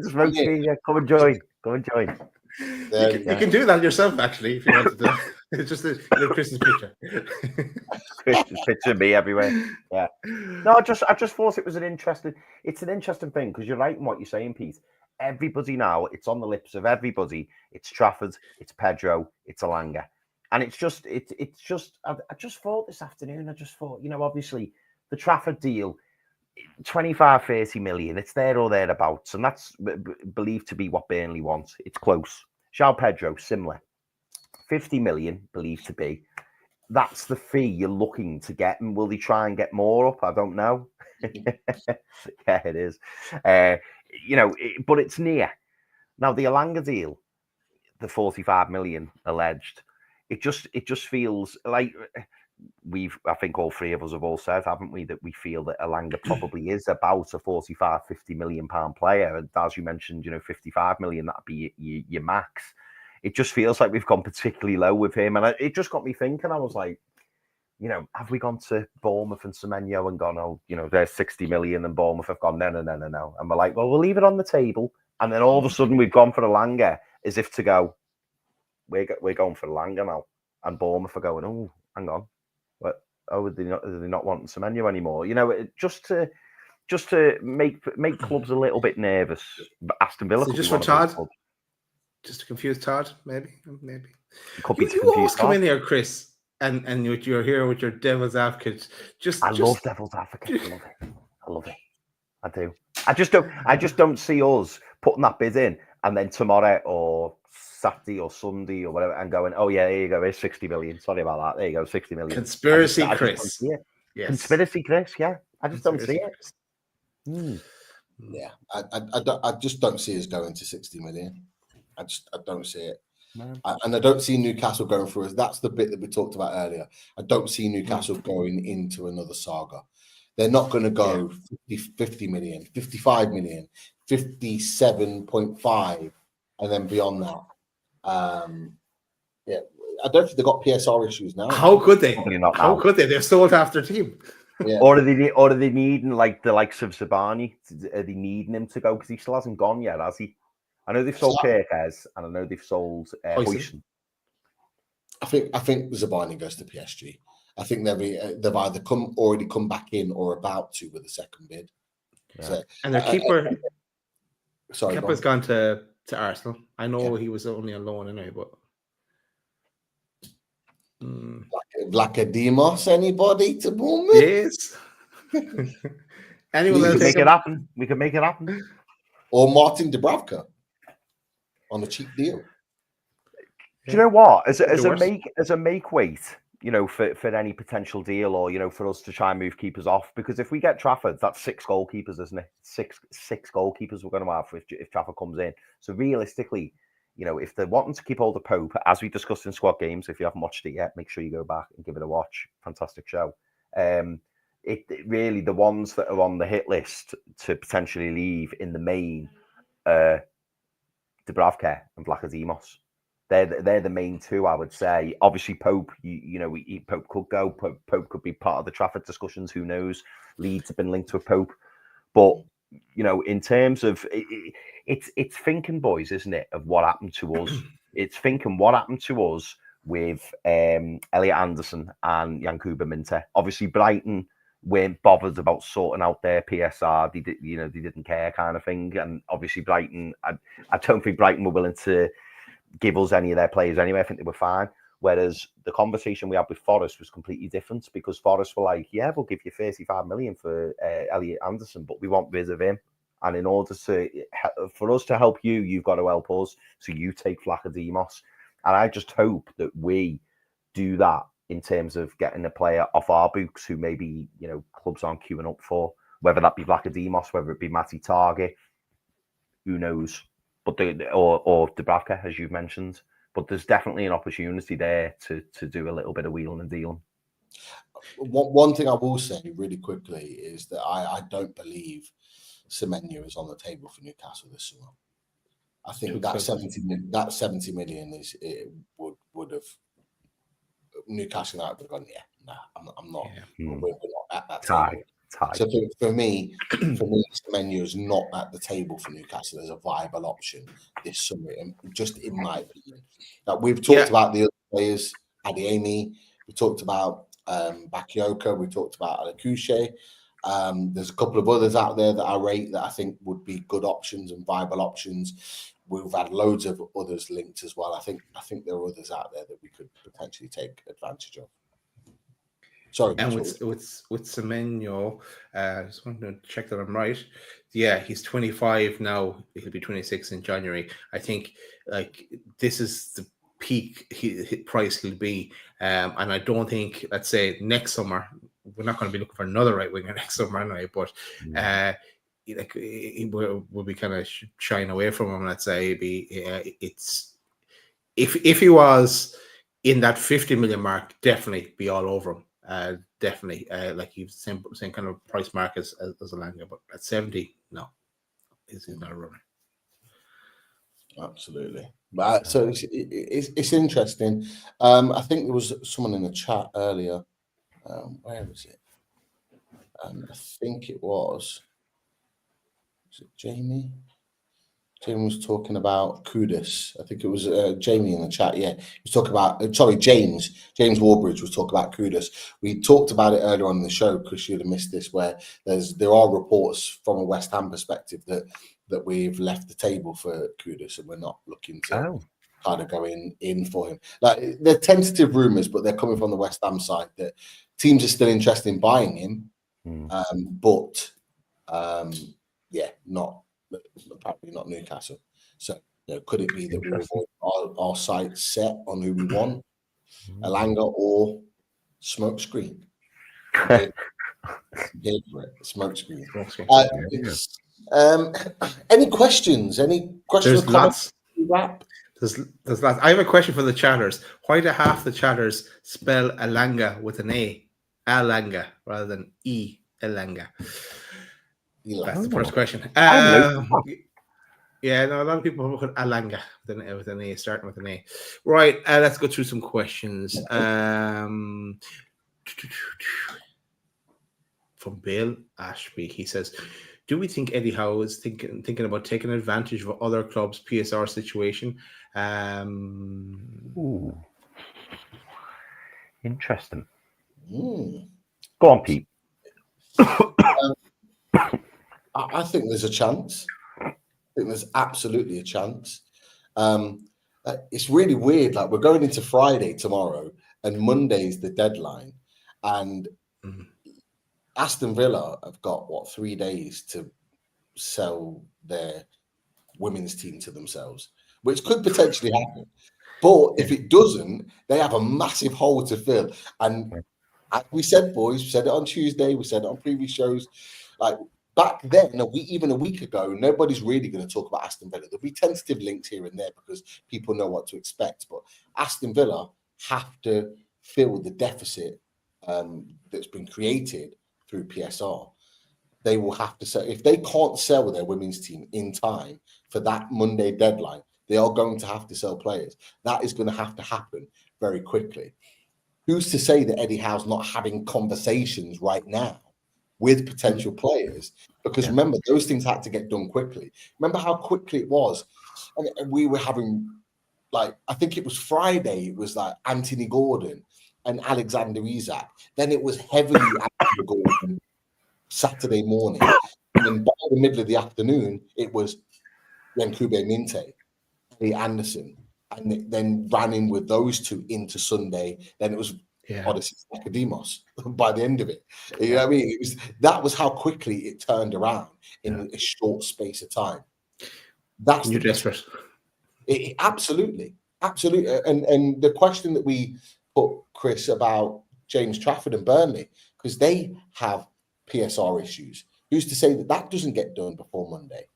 Speaker 3: Smoke screen. Yeah. Come and join.
Speaker 5: You can do that yourself, actually, if you wanted to. It's just Chris's picture.
Speaker 3: Chris's picture of me everywhere. Yeah. No, I just thought it was an interesting thing because you're right in what you're saying, Pete. Everybody now, it's on the lips of everybody. It's Trafford, it's Pedro, it's Elanga. And it's just I just thought this afternoon, obviously the Trafford deal, 25, 30 million. It's there or thereabouts, and that's believed to be what Burnley want. It's close. João Pedro, similar. 50 million, believed to be. That's the fee you're looking to get, and will they try and get more up? I don't know. Yeah, it is. But it's near. Now the Alanga deal, the 45 million alleged, it just feels like I think all three of us have all said, haven't we, that we feel that Alanga probably is about a 45, 50 million pound player. And as you mentioned, 55 million, that'd be your max. It just feels like we've gone particularly low with him. And it just got me thinking, I was like, have we gone to Bournemouth and Semenyo and gone, there's 60 million, and Bournemouth have gone, no. And we're like, well, we'll leave it on the table. And then all of a sudden we've gone for Alanga as if to go, we're going for Alanga now. And Bournemouth are going, oh, hang on. But are they not wanting Semenyo anymore? Just to make clubs a little bit nervous. But Aston Villa could
Speaker 5: just
Speaker 3: be
Speaker 5: for Todd?
Speaker 3: clubs.
Speaker 5: Just to confuse Todd, maybe.
Speaker 3: It could be
Speaker 5: you always come in here, Chris, and you're here with your devil's advocate. I
Speaker 3: love devil's advocate. I love it. I do. I just don't see us putting that bid in and then tomorrow or Saturday or Sunday or whatever and going, oh yeah, here you go, here's 60 million. Sorry about that. There you go, 60 million.
Speaker 5: Conspiracy Chris.
Speaker 3: Yes. Conspiracy Chris, yeah. I just don't see it.
Speaker 4: Yeah, I just don't see us going to 60 million. I don't see it. And I don't see Newcastle going through us. That's the bit that we talked about earlier. I don't see Newcastle going into another saga. They're not going to go 50 million, 55 million, 57.5, and then beyond that. I don't think they've got PSR issues now.
Speaker 5: How could they?
Speaker 3: How
Speaker 5: could they? They've sold half their team.
Speaker 4: Yeah.
Speaker 3: Or are they needing like the likes of Zabani? Are they needing him to go because he still hasn't gone yet, has he? I know they've sold Kirkez and I know they've sold Huijsen.
Speaker 4: I think Zabani goes to PSG. I think they've either already come back in or about to with a second bid.
Speaker 3: Yeah.
Speaker 4: So,
Speaker 5: and their keeper,
Speaker 4: Kepa's
Speaker 5: gone to Arsenal. I know he was only on loan anyway, but
Speaker 4: Vlachodimos, anybody to Bournemouth?
Speaker 5: Yes.
Speaker 3: Anyone we can make it happen. We can make it happen.
Speaker 4: Or Martin Dubravka on a cheap deal.
Speaker 3: Do you know what? As a make weight, for any potential deal or for us to try and move keepers off, because if we get Trafford, that's 6 goalkeepers, isn't it? Six goalkeepers we're going to have if Trafford comes in. So realistically, if they're wanting to keep hold of Pope, as we discussed in Squad Games, if you haven't watched it yet, make sure you go back and give it a watch. Fantastic show. It really, the ones that are on the hit list to potentially leave in the main, Dubravka and Vlachodimos. They're the main two, I would say. Obviously, Pope, Pope could go. Pope could be part of the Trafford discussions. Who knows? Leeds have been linked with Pope, but in terms of it's thinking, boys, isn't it? Of what happened to us. It's thinking what happened to us with Elliot Anderson and Yankuba Minteh. Obviously, Brighton weren't bothered about sorting out their PSR. They didn't care, kind of thing. And obviously, Brighton, I don't think Brighton were willing to give us any of their players anyway. I think they were fine. Whereas the conversation we had with Forest was completely different, because Forest were like, yeah, we'll give you 35 million for Elliot Anderson, but we want rid of him. And in order for us to help you, you've got to help us. So you take Vlachodimos. And I just hope that we do that in terms of getting a player off our books who maybe, clubs aren't queuing up for, whether that be Vlachodimos, whether it be Matty Target, who knows? But or Dubravka, as you've mentioned. But there's definitely an opportunity there to do a little bit of wheeling and dealing.
Speaker 4: One thing I will say really quickly is that I don't believe Semenyo is on the table for Newcastle this summer. I think that 70 million would have Newcastle United would have gone, I'm not.
Speaker 3: Yeah.
Speaker 4: We're not at that table. So for me, Semenyo is not at the table for Newcastle as a viable option this summer, just in my opinion. Now, we've talked about the other players, Adeyemi, we talked about Bakayoko, we talked about Alakuche. There's a couple of others out there that I rate that I think would be good options and viable options. We've had loads of others linked as well. I think there are others out there that we could potentially take advantage of. Sorry.
Speaker 5: And with Semenyo, just want to check that I'm right. Yeah, he's 25 now. He'll be 26 in January. I think like this is the peak price he'll be. And I don't think, let's say next summer, we're not going to be looking for another right winger next summer anyway. But like we'll be kind of shying away from him. Let's say it's if he was in that 50 million mark, definitely be all over him. Definitely, like he's same kind of price mark as Alanga, but at 70, no, he's not a runner.
Speaker 4: Absolutely. So it's interesting. I think there was someone in the chat earlier. Where was it? I think it was it Jamie? Jamie was talking about Kudus. I think it was Jamie in the chat. Yeah, he was talking about. James Warbridge was talking about Kudus. We talked about it earlier on in the show. Chris, you'd have missed this. Where there are reports from a West Ham perspective that we've left the table for Kudus, and we're not looking to kind of go in for him. Like they're tentative rumours, but they're coming from the West Ham side that teams are still interested in buying him, but apparently not Newcastle. So could it be that we avoid our sights set on who we want, Alanga or Smokescreen? Smokescreen. Any questions?
Speaker 5: There's lots. There's lots. I have a question for the chatters. Why do half the chatters spell Alanga with an A, Alanga, rather than Elanga? That's the first question. Yeah, no, a lot of people put Alanga with an A, starting with an A. Right, let's go through some questions. From Bill Ashby, he says, do we think Eddie Howe is thinking about taking advantage of other clubs' PSR situation?
Speaker 3: Ooh. Interesting. Go on, Pete.
Speaker 4: I think there's a chance. I think there's absolutely a chance. It's really weird. Like we're going into Friday tomorrow, and Monday's the deadline, and Aston Villa have got 3 days to sell their women's team to themselves, which could potentially happen. But if it doesn't, they have a massive hole to fill. And as we said, boys, we said it on Tuesday, we said it on previous shows, like. Back then, even a week ago, nobody's really going to talk about Aston Villa. There'll be tentative links here and there because people know what to expect. But Aston Villa have to fill the deficit that's been created through PSR. They will have to sell. If they can't sell their women's team in time for that Monday deadline, they are going to have to sell players. That is going to have to happen very quickly. Who's to say that Eddie Howe's not having conversations right now with potential players? Because remember, those things had to get done quickly. Remember how quickly it was? And we were having, like, I think it was Friday, it was like Anthony Gordon and Alexander Isak. Then it was heavily Anthony Gordon Saturday morning. And then by the middle of the afternoon, it was Yankube Minte, Lee Anderson, and then ran in with those two into Sunday. Then it was Odyssey Academos by the end of it. You know what I mean? That was how quickly it turned around in a short space of time. That's
Speaker 5: you're desperate.
Speaker 4: Absolutely. And the question that we put, Chris, about James Trafford and Burnley, because they have PSR issues. Who's to say that doesn't get done before Monday?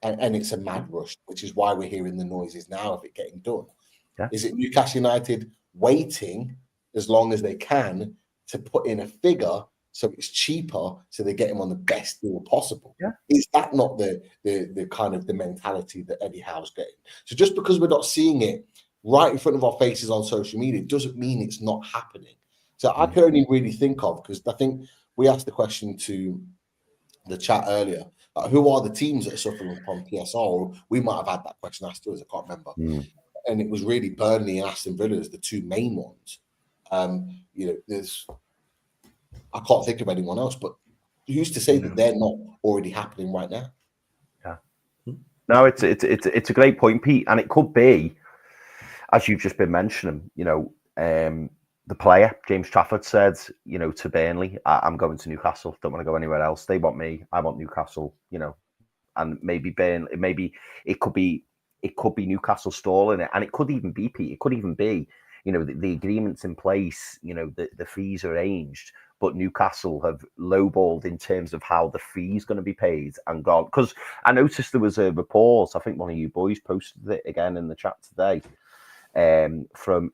Speaker 4: And it's a mad rush, which is why we're hearing the noises now of it getting done. Yeah. Is it Newcastle United waiting as long as they can to put in a figure so it's cheaper, so they get him on the best deal possible? Yeah. Is that not the kind of the mentality that Eddie Howe's getting? So just because we're not seeing it right in front of our faces on social media doesn't mean it's not happening. So I can only really think of, because I think we asked the question to the chat earlier, who are the teams that are suffering from PSR? We might have had that question asked to us, I can't remember. And it was really Burnley and Aston Villa as the two main ones. I can't think of anyone else, but who's to say that they're not already happening right now?
Speaker 3: Yeah. No, it's a great point, Pete, and it could be, as you've just been mentioning, the player, James Trafford, said, to Burnley, I'm going to Newcastle. Don't want to go anywhere else. They want me. I want Newcastle. And maybe Burnley. Maybe it could be Newcastle stalling it, and it could even be Pete. It could even be, the agreements in place. The fees arranged, but Newcastle have lowballed in terms of how the fee's going to be paid and gone. Because I noticed there was a report. I think one of you boys posted it again in the chat today. From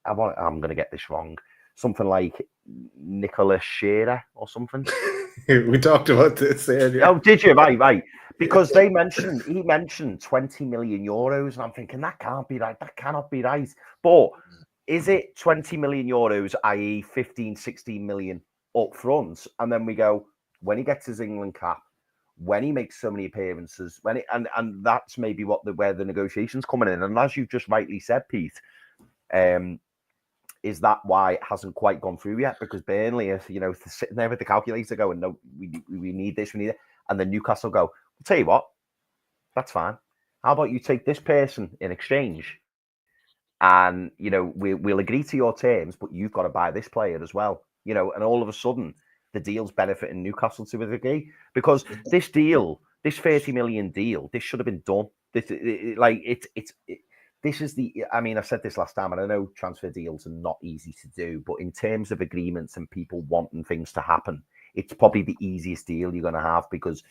Speaker 3: I'm going to get this wrong. Something like Nicola Shearer or something.
Speaker 5: We talked about this earlier.
Speaker 3: Oh, did you? Right. Because he mentioned 20 million euros, and I'm thinking that can't be right. That cannot be right. But is it 20 million euros, i.e., 15, 16 million up front, and then we go when he gets his England cap, when he makes so many appearances, and that's maybe where the negotiations coming in. And as you just rightly said, Pete, is that why it hasn't quite gone through yet? Because Burnley is, sitting there with the calculator going, no, we need this, we need it. And then Newcastle go, I'll tell you what, that's fine. How about you take this person in exchange? And, we'll agree to your terms, but you've got to buy this player as well. And all of a sudden, the deal's benefiting Newcastle to a degree. Because this deal, this 30 million deal, this should have been done. This is I said this last time, and I know transfer deals are not easy to do, but in terms of agreements and people wanting things to happen, it's probably the easiest deal you're going to have, because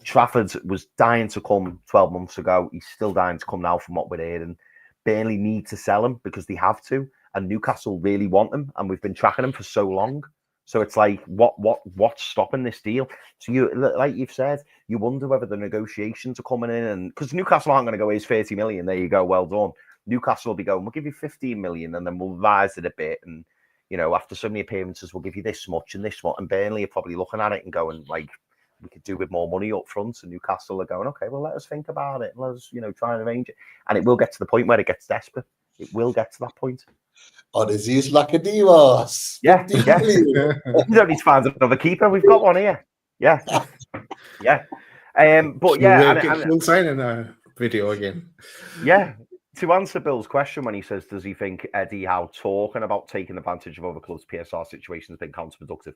Speaker 3: Trafford was dying to come 12 months ago. He's still dying to come now from what we're hearing. Burnley need to sell him because they have to, and Newcastle really want him, and we've been tracking him for so long. So it's like, what's stopping this deal? So like you've said, you wonder whether the negotiations are coming in, and because Newcastle aren't going to go, here's 30 million, there you go, well done. Newcastle will be going, we'll give you 15 million, and then we'll revise it a bit, and after so many appearances, we'll give you this much and this much. And Burnley are probably looking at it and going, like, we could do with more money up front. And Newcastle are going, okay, well, let us think about it, and let's try and arrange it. And it will get to the point where it gets desperate. It will get to that point.
Speaker 4: Odysseus Lacademos.
Speaker 3: Yeah. You don't need to find another keeper. We've got one here. Yeah. But yeah,
Speaker 5: we'll sign in a video again.
Speaker 3: Yeah. To answer Bill's question when he says, does he think Eddie Howe talking about taking advantage of other clubs' PSR situation has been counterproductive?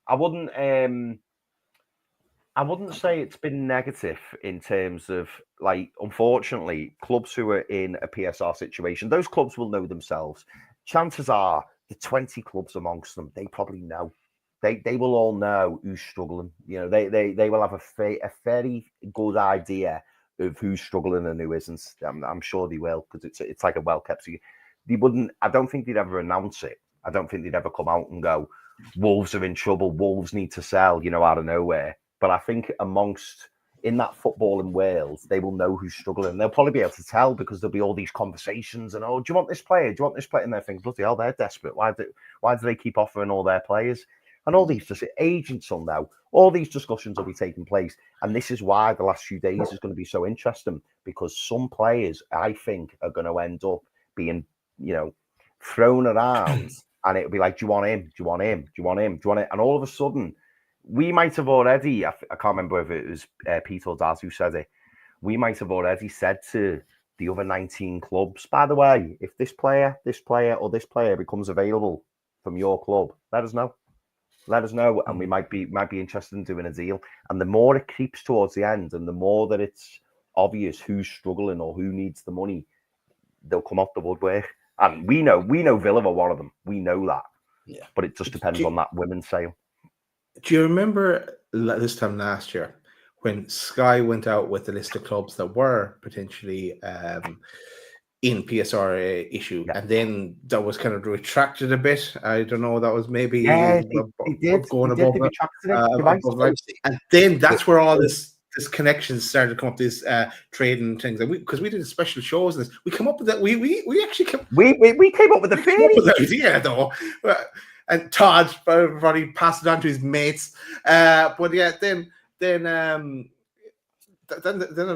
Speaker 3: I wouldn't say it's been negative in terms of, like, unfortunately, clubs who are in a PSR situation, those clubs will know themselves. Chances are the 20 clubs amongst them, they probably know. They will all know who's struggling. They will have a very good idea of who's struggling and who isn't. I'm sure they will, because it's like a well-kept secret. They wouldn't. I don't think they'd ever announce it. I don't think they'd ever come out and go, Wolves are in trouble. Wolves need to sell, out of nowhere. But I think in that footballing world, they will know who's struggling. They'll probably be able to tell, because there'll be all these conversations and, do you want this player? Do you want this player? And they're thinking, bloody hell, they're desperate. Why do they keep offering all their players? And all these agents will know. All these discussions will be taking place. And this is why the last few days is going to be so interesting, because some players, I think, are going to end up being, thrown around, and it'll be like, do you want him? Do you want him? Do you want him? Do you want it? And all of a sudden, we might have already, I can't remember if it was Pete or Daz who said it, we might have already said to the other 19 clubs, by the way, if this player, or this player becomes available from your club, let us know. And we might be interested in doing a deal. And the more it creeps towards the end, and the more that it's obvious who's struggling or who needs the money, they'll come off the woodwork. And we know Villa are one of them. We know that.
Speaker 4: Yeah.
Speaker 3: But it just depends on that women's sale.
Speaker 5: Do you remember this time last year when Sky went out with the list of clubs that were potentially in PSR issue, and then that was kind of retracted a bit? I don't know. That was maybe going above it. And then that's where all this connections started to come up. This trading things, and because we did special shows and this, we come up with that. We actually came.
Speaker 3: We came up with a theory.
Speaker 5: Yeah, though. And Todd probably passed it on to his mates. But yeah, then it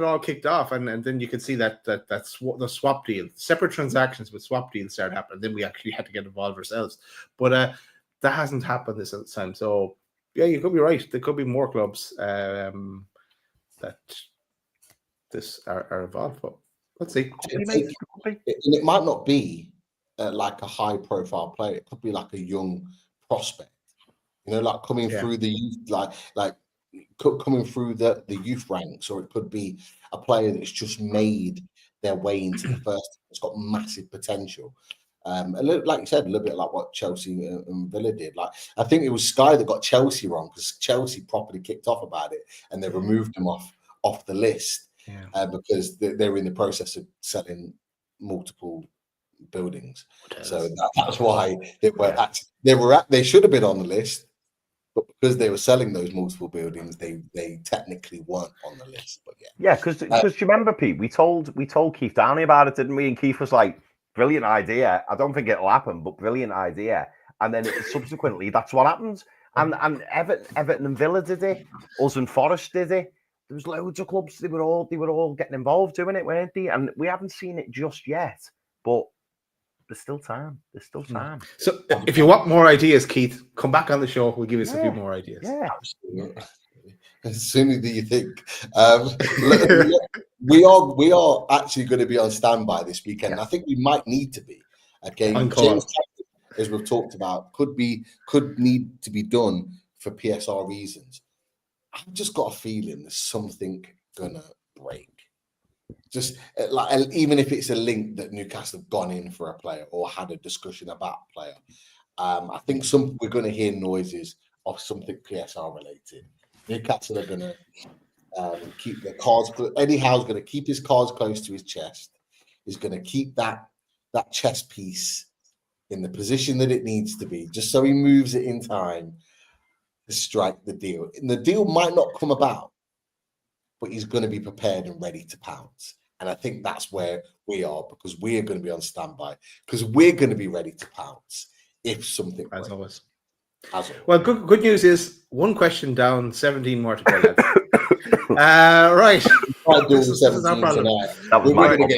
Speaker 5: all kicked off, and then you could see that the swap deal, separate transactions with swap deals started happening. Then we actually had to get involved ourselves. But that hasn't happened this time. So yeah, you could be right. There could be more clubs that this are involved. But let's see.
Speaker 4: And it might not be like a high-profile player. It could be like a young prospect, like coming through the youth, like coming through the youth ranks, or it could be a player that's just made their way into the first. It's got massive potential. A little, like you said, a little bit like what Chelsea and Villa did. Like, I think it was Sky that got Chelsea wrong, because Chelsea properly kicked off about it and they removed them off the list because they're in the process of selling multiple buildings. So that's why they should have been on the list, but because they were selling those multiple buildings, they technically weren't on the list. But
Speaker 3: because you remember, Pete, we told Keith Downey about it, didn't we? And Keith was like, brilliant idea. I don't think it'll happen, but brilliant idea. And then subsequently, that's what happens. And Everton and Villa did it. Us and Forest did it. There was loads of clubs. They were all getting involved doing it, weren't they? And we haven't seen it just yet, but there's still time.
Speaker 5: So if you want more ideas, Keith, come back on the show. We'll give you a few more ideas.
Speaker 3: Yeah,
Speaker 4: absolutely. As soon as you think. We are actually going to be on standby this weekend. I think we might need to be. Okay, James, as we've talked about, could need to be done for PSR reasons. I've just got a feeling there's something gonna break. Just like, even if it's a link that Newcastle have gone in for a player or had a discussion about a player, I think we're going to hear noises of something PSR related. Newcastle are going to keep their cards. Eddie Howe's going to keep his cards close to his chest. He's going to keep that chess piece in the position that it needs to be, just so he moves it in time to strike the deal. And the deal might not come about, but he's going to be prepared and ready to pounce. And I think that's where we are, because we are going to be on standby, because we're going to be ready to pounce if something.
Speaker 5: As always.
Speaker 4: Well,
Speaker 5: good news is 1 question down, 17 more to go, lads. Right.
Speaker 4: This is our problem.
Speaker 3: That was my fault.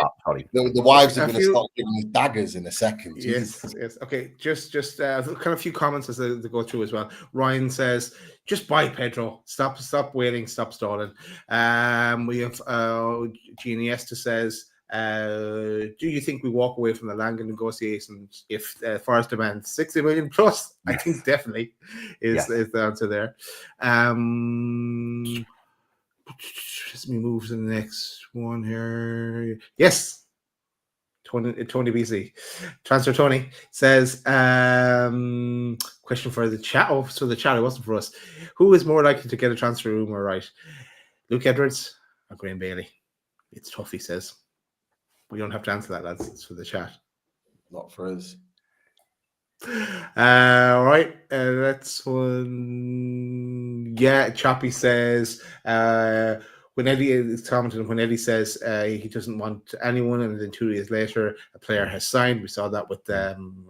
Speaker 4: The wives are going to start giving us daggers in a second.
Speaker 5: Yes. Okay. Just kind of a few comments as they go through as well. Ryan says, just buy Pedro. Stop waiting. Stop stalling. We have Genie Esther says, do you think we walk away from the Langan negotiations if Forest demands 60 million plus? I think definitely is the answer there. Let me move to the next one here. Yes. Tony BC. Transfer Tony says, question for the chat. Oh, so the chat, it wasn't for us. Who is more likely to get a transfer rumor right? Luke Edwards or Graham Bailey? It's tough, he says. We don't have to answer that, lads. It's for the chat.
Speaker 4: Not for us.
Speaker 5: All right. That's one. Yeah, Choppy says, when Eddie is commenting, when Eddie says he doesn't want anyone, and then 2 days later a player has signed. We saw that with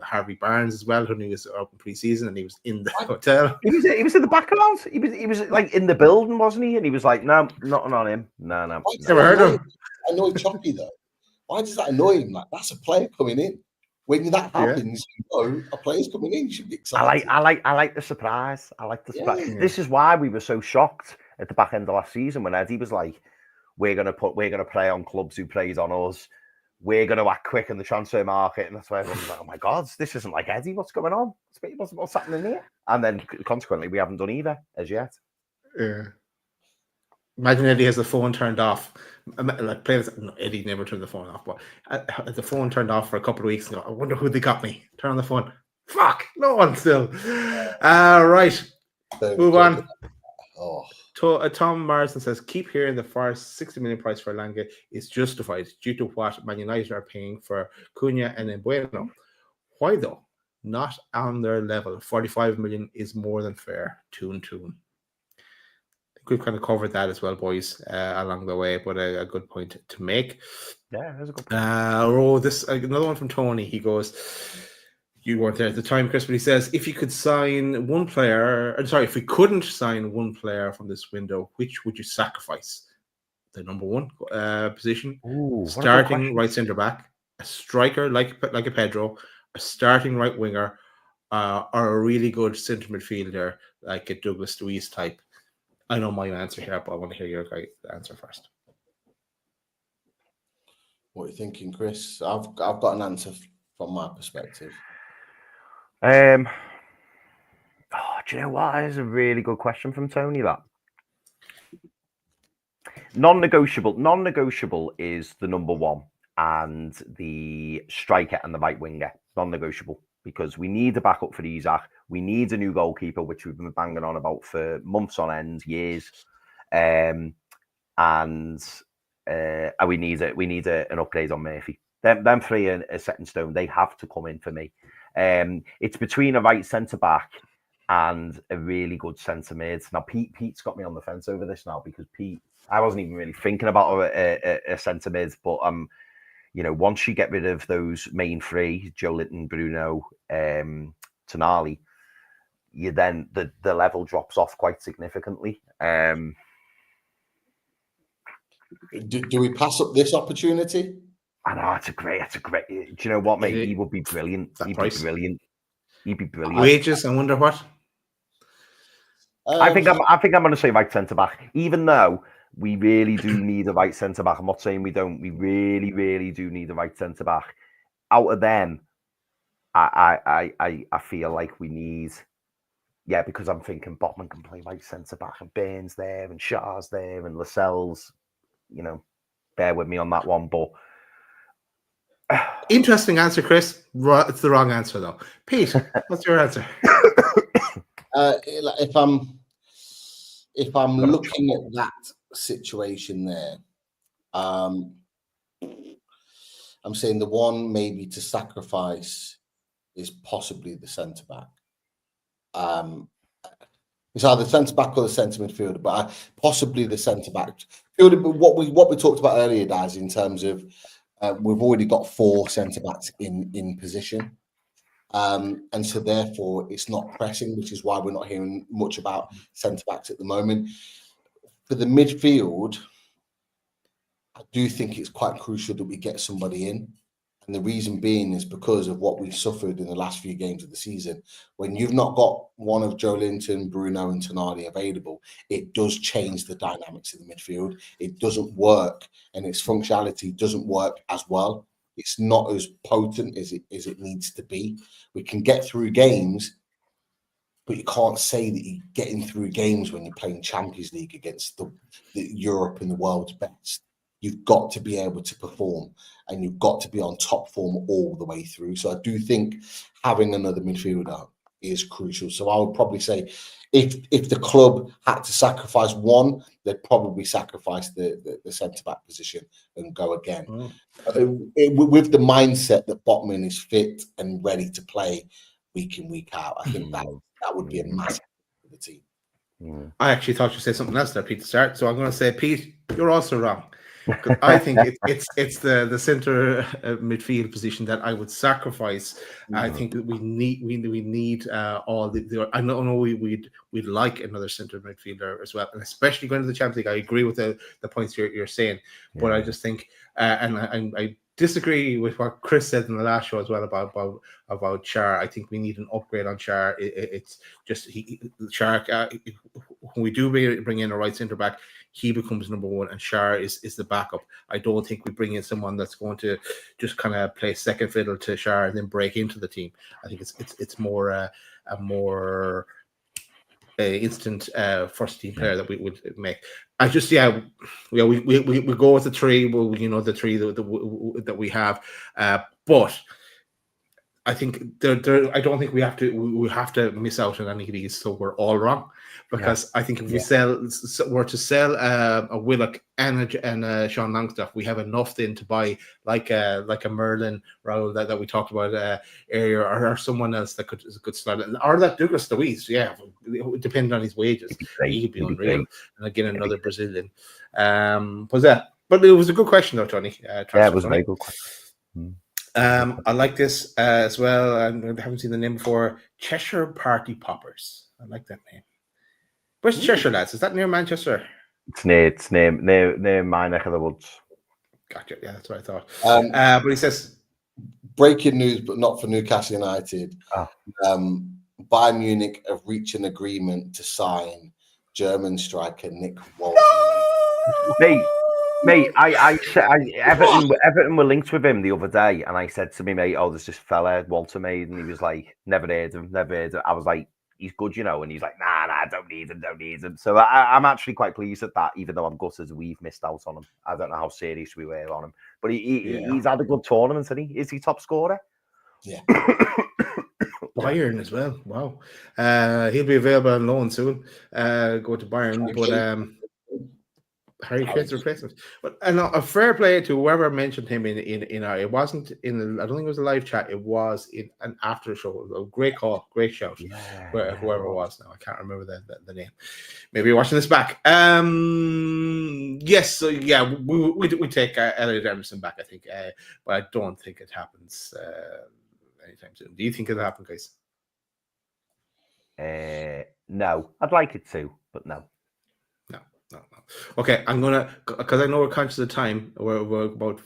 Speaker 5: Harvey Barnes as well, when he was up in pre-season and he was in the hotel.
Speaker 3: He was in the background. He was like in the building, wasn't he? And he was like, no, nothing on him. No.
Speaker 5: Never heard of him.
Speaker 4: I know Choppy though. Why does that annoy him? Like, that's a player coming in. When that happens, a player's coming in. You should be excited.
Speaker 3: I like the surprise. I like the surprise.
Speaker 4: Yeah.
Speaker 3: This is why we were so shocked at the back end of last season when Eddie was like, we're gonna play on clubs who played on us. We're gonna act quick in the transfer market, and that's why everyone's like, oh my god, this isn't like Eddie. What's going on? What's happening here? And then consequently, we haven't done either as yet.
Speaker 5: Yeah. Imagine Eddie has the phone turned off. Like players, no, Eddie never turned the phone off, but the phone turned off for a couple of weeks. I wonder who they got me. Turn on the phone. Fuck, no one still. Right, move on. Tom Morrison says, keep hearing the Forest 60 million price for Langa is justified due to what Man United are paying for Cunha and Bueno. Why though? Not on their level. 45 million is more than fair. Tune. We've kind of covered that as well, boys, along the way, but a good point to make.
Speaker 3: Yeah, that's a good point.
Speaker 5: Another one from Tony. He goes, you weren't there at the time, Chris, but he says, if you could sign one player, if we couldn't sign one player from this window, which would you sacrifice? The number one position, starting right centre back, a striker like a Pedro, a starting right winger, or a really good centre midfielder like a Douglas Luiz type. I know my answer here, but I want to hear your answer first.
Speaker 4: What are you thinking, Chris? I've got an answer from my perspective?
Speaker 3: Do you know what? That is a really good question from Tony. That non-negotiable is the number one, and the striker and the right winger. Non-negotiable, because we need a backup for Isaac. We need a new goalkeeper, which we've been banging on about for months on end, years. And we need an upgrade on Murphy. Them three are set in stone. They have to come in for me. It's between a right centre back and a really good centre mid. Now Pete's got me on the fence over this now, because I wasn't even really thinking about a centre mid, but once you get rid of those main three, Joe Linton, Bruno, Tonali, then the level drops off quite significantly.
Speaker 4: Do we pass up this opportunity?
Speaker 3: I know it's a great. Do you know what, mate? He would be brilliant. He'd be brilliant.
Speaker 5: Wages, I wonder what.
Speaker 3: I think I'm going to say right centre back, even though we really do need a right centre back. I'm not saying we don't. We really, really do need a right centre back. Out of them, I feel like we need. Yeah, because I'm thinking Botman can play right centre back, and Burns there, and Shah's there, and Lascelles. Bear with me on that one, but
Speaker 5: interesting answer, Chris. It's the wrong answer though. Pete, what's your answer?
Speaker 4: If I'm looking at that situation there, I'm saying the one maybe to sacrifice is possibly the centre back. It's either centre back or the centre midfielder, but possibly the centre back. What we talked about earlier, Daz, in terms of we've already got 4 centre backs in position. And so therefore it's not pressing, which is why we're not hearing much about centre backs at the moment. For the midfield, I do think it's quite crucial that we get somebody in. And the reason being is because of what we've suffered in the last few games of the season. When you've not got one of Joe Linton, Bruno and Tonali available, it does change the dynamics of the midfield. It doesn't work, and its functionality doesn't work as well. It's not as potent as it needs to be. We can get through games, but you can't say that you're getting through games when you're playing Champions League against the Europe and the world's best. You've got to be able to perform, and you've got to be on top form all the way through. So I do think having another midfielder is crucial. So I would probably say if the club had to sacrifice one, they'd probably sacrifice the centre-back position and go again. With the mindset that Botman is fit and ready to play week in, week out, I think that would be a massive for the team.
Speaker 5: I actually thought you said something else there, Pete, to start. So I'm going to say, Pete, you're also wrong. I think it's the centre midfield position that I would sacrifice. I think that we need all the. I know we'd like another centre midfielder as well, and especially going to the Champions League. I agree with the points you're saying, but I just think, and I disagree with what Chris said in the last show as well about Char. I think we need an upgrade on Char. It's just Char. When we do bring in a right centre back, he becomes number one, and Char is the backup. I don't think we bring in someone that's going to just kind of play second fiddle to Char and then break into the team. I think it's more a more instant first team player that we would make. I just we go with the three. Well, the three that we have, but I think I don't think we have to miss out on any of these, so we're all wrong. Because I think if we were to sell a Willock and a Sean Longstaff, we have enough then to buy like a Merlin Raul that we talked about earlier, or someone else that could slot it, or that Douglas Luiz, depending on his wages, he'd be unreal. And again, another Brazilian. But it was a good question though, Tony.
Speaker 3: It was a very good question.
Speaker 5: I like this as well. I haven't seen the name before. Cheshire Party Poppers. I like that name. Where's Cheshire, lads? Is that near Manchester?
Speaker 3: It's near my neck of the woods.
Speaker 5: Gotcha. Yeah, that's what I thought. But he says,
Speaker 4: breaking news, but not for Newcastle United. Bayern Munich have reached an agreement to sign German striker Nick Walsh.
Speaker 3: Hey, Mate, Everton were linked with him the other day, and I said to me, mate, oh, there's this fella, Walter Maid, and he was like, never heard of him, never heard of him. I was like, he's good, you know, and he's like, nah, don't need him. So I'm actually quite pleased at that, even though I'm gutted we've missed out on him. I don't know how serious we were on him, but he's had a good tournament, isn't he? Is he top scorer?
Speaker 4: Yeah.
Speaker 5: Bayern as well. Wow. He'll be available on loan soon. Go to Bayern, but Harry Kane's replacement. But a fair play to whoever mentioned him in our. It wasn't in. I don't think it was a live chat. It was in an after show. A great call, great shout.
Speaker 3: Yeah,
Speaker 5: whoever it was now, I can't remember the name. Maybe you're watching this back. Yes. So yeah, we take Elliot Emerson back. I think, but I don't think it happens anytime soon. Do you think it'll happen, guys?
Speaker 3: No, I'd like it to, but no.
Speaker 5: No. Okay, I'm gonna, because I know we're conscious of time. We're about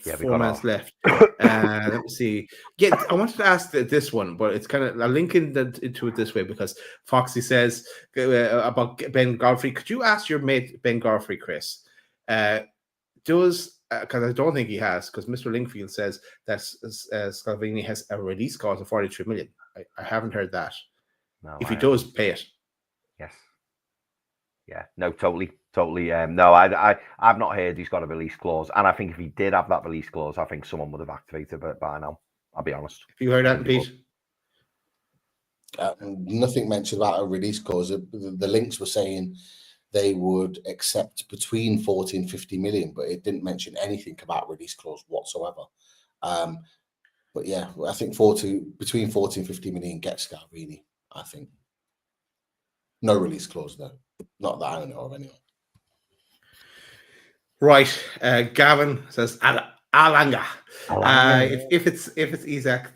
Speaker 5: 4 minutes left. Let me see. Yeah, I wanted to ask this one, but it's kind of I link into it this way because Foxy says about Ben Godfrey. Could you ask your mate Ben Godfrey, Chris? Does because I don't think he has, because Mr. Linkfield says that Scalvini has a release clause of 43 million. I haven't heard that.
Speaker 3: No,
Speaker 5: if he does, pay it.
Speaker 3: Yes. Yeah, no, totally. No, I've not heard he's got a release clause, and I think if he did have that release clause, I think someone would have activated it by now. I'll be honest.
Speaker 5: Have you heard that, Pete?
Speaker 4: Nothing mentioned about a release clause. The links were saying they would accept between 40 and 50 million, but it didn't mention anything about release clause whatsoever. But yeah, I think between 40 and 50 million gets Scalvini, I think. No release clause though. Not that I don't know of anyway. Right.
Speaker 5: Gavin says Alanga. If it's Isaac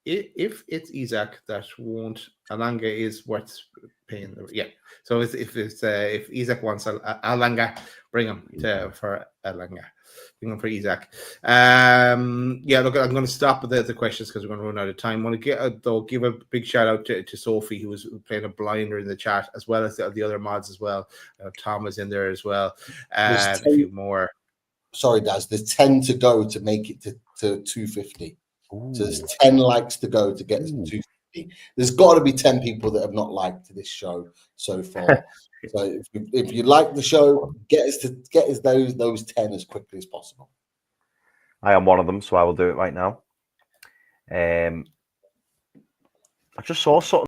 Speaker 5: if it's Isaac that won't, Alanga is worth paying. Yeah. So if Isaac wants Alanga, bring him for Alanga. Bring him for Isaac. Yeah, look, I'm going to stop with the questions because we're going to run out of time. I want to give a big shout out to Sophie, who was playing a blinder in the chat, as well as the other mods as well. Tom was in there as well. A few more.
Speaker 4: Sorry, Daz. There's 10 to go to make it to 250. Ooh. So there's 10 likes to go to get to 250. There's got to be 10 people that have not liked this show so far. So if you like the show, get us those 10 as quickly as possible.
Speaker 3: I am one of them, so I will do it right now. I just saw something.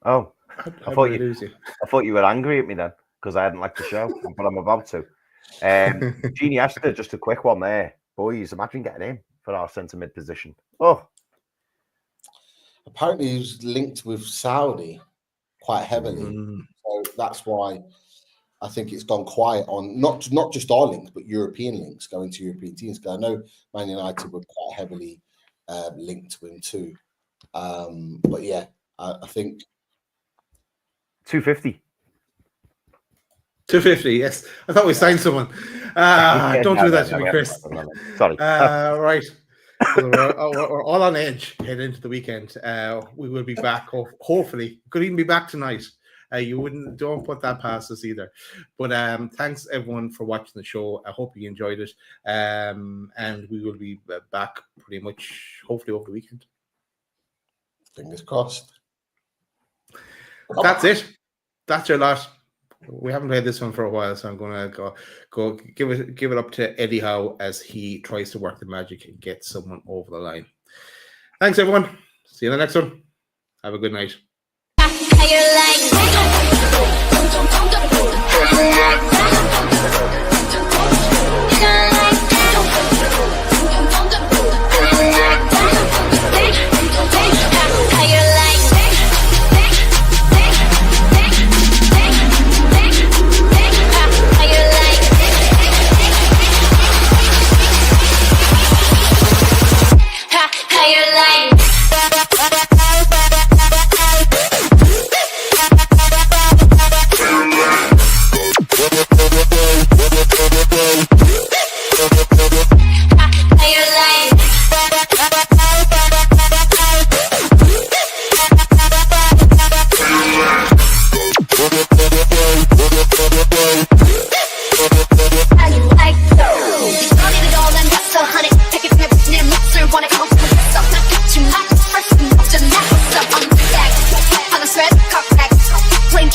Speaker 3: Oh! I thought you were angry at me then because I hadn't liked the show, but I'm about to. Genie Esther, just a quick one there, boys. Imagine getting in for our centre mid position. Oh,
Speaker 4: apparently he's linked with Saudi quite heavily, so that's why I think it's gone quiet on not just our links, but European links going to European teams. Because I know Man United were quite heavily linked to him too. But yeah, I think
Speaker 3: 250.
Speaker 5: 250, yes. I thought we signed someone. Don't do that to me, Chris.
Speaker 3: Sorry.
Speaker 5: Right. So we're all on edge heading into the weekend. We will be back. Hopefully, could even be back tonight. Don't put that past us either. But thanks everyone for watching the show. I hope you enjoyed it. And we will be back pretty much hopefully over the weekend.
Speaker 4: Fingers crossed.
Speaker 5: That's it. That's your lot. We haven't played this one for a while, so I'm gonna go give it up to Eddie Howe as he tries to work the magic and get someone over the line. Thanks everyone. See you in the next one. Have a good night.
Speaker 1: How you like?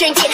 Speaker 6: drink it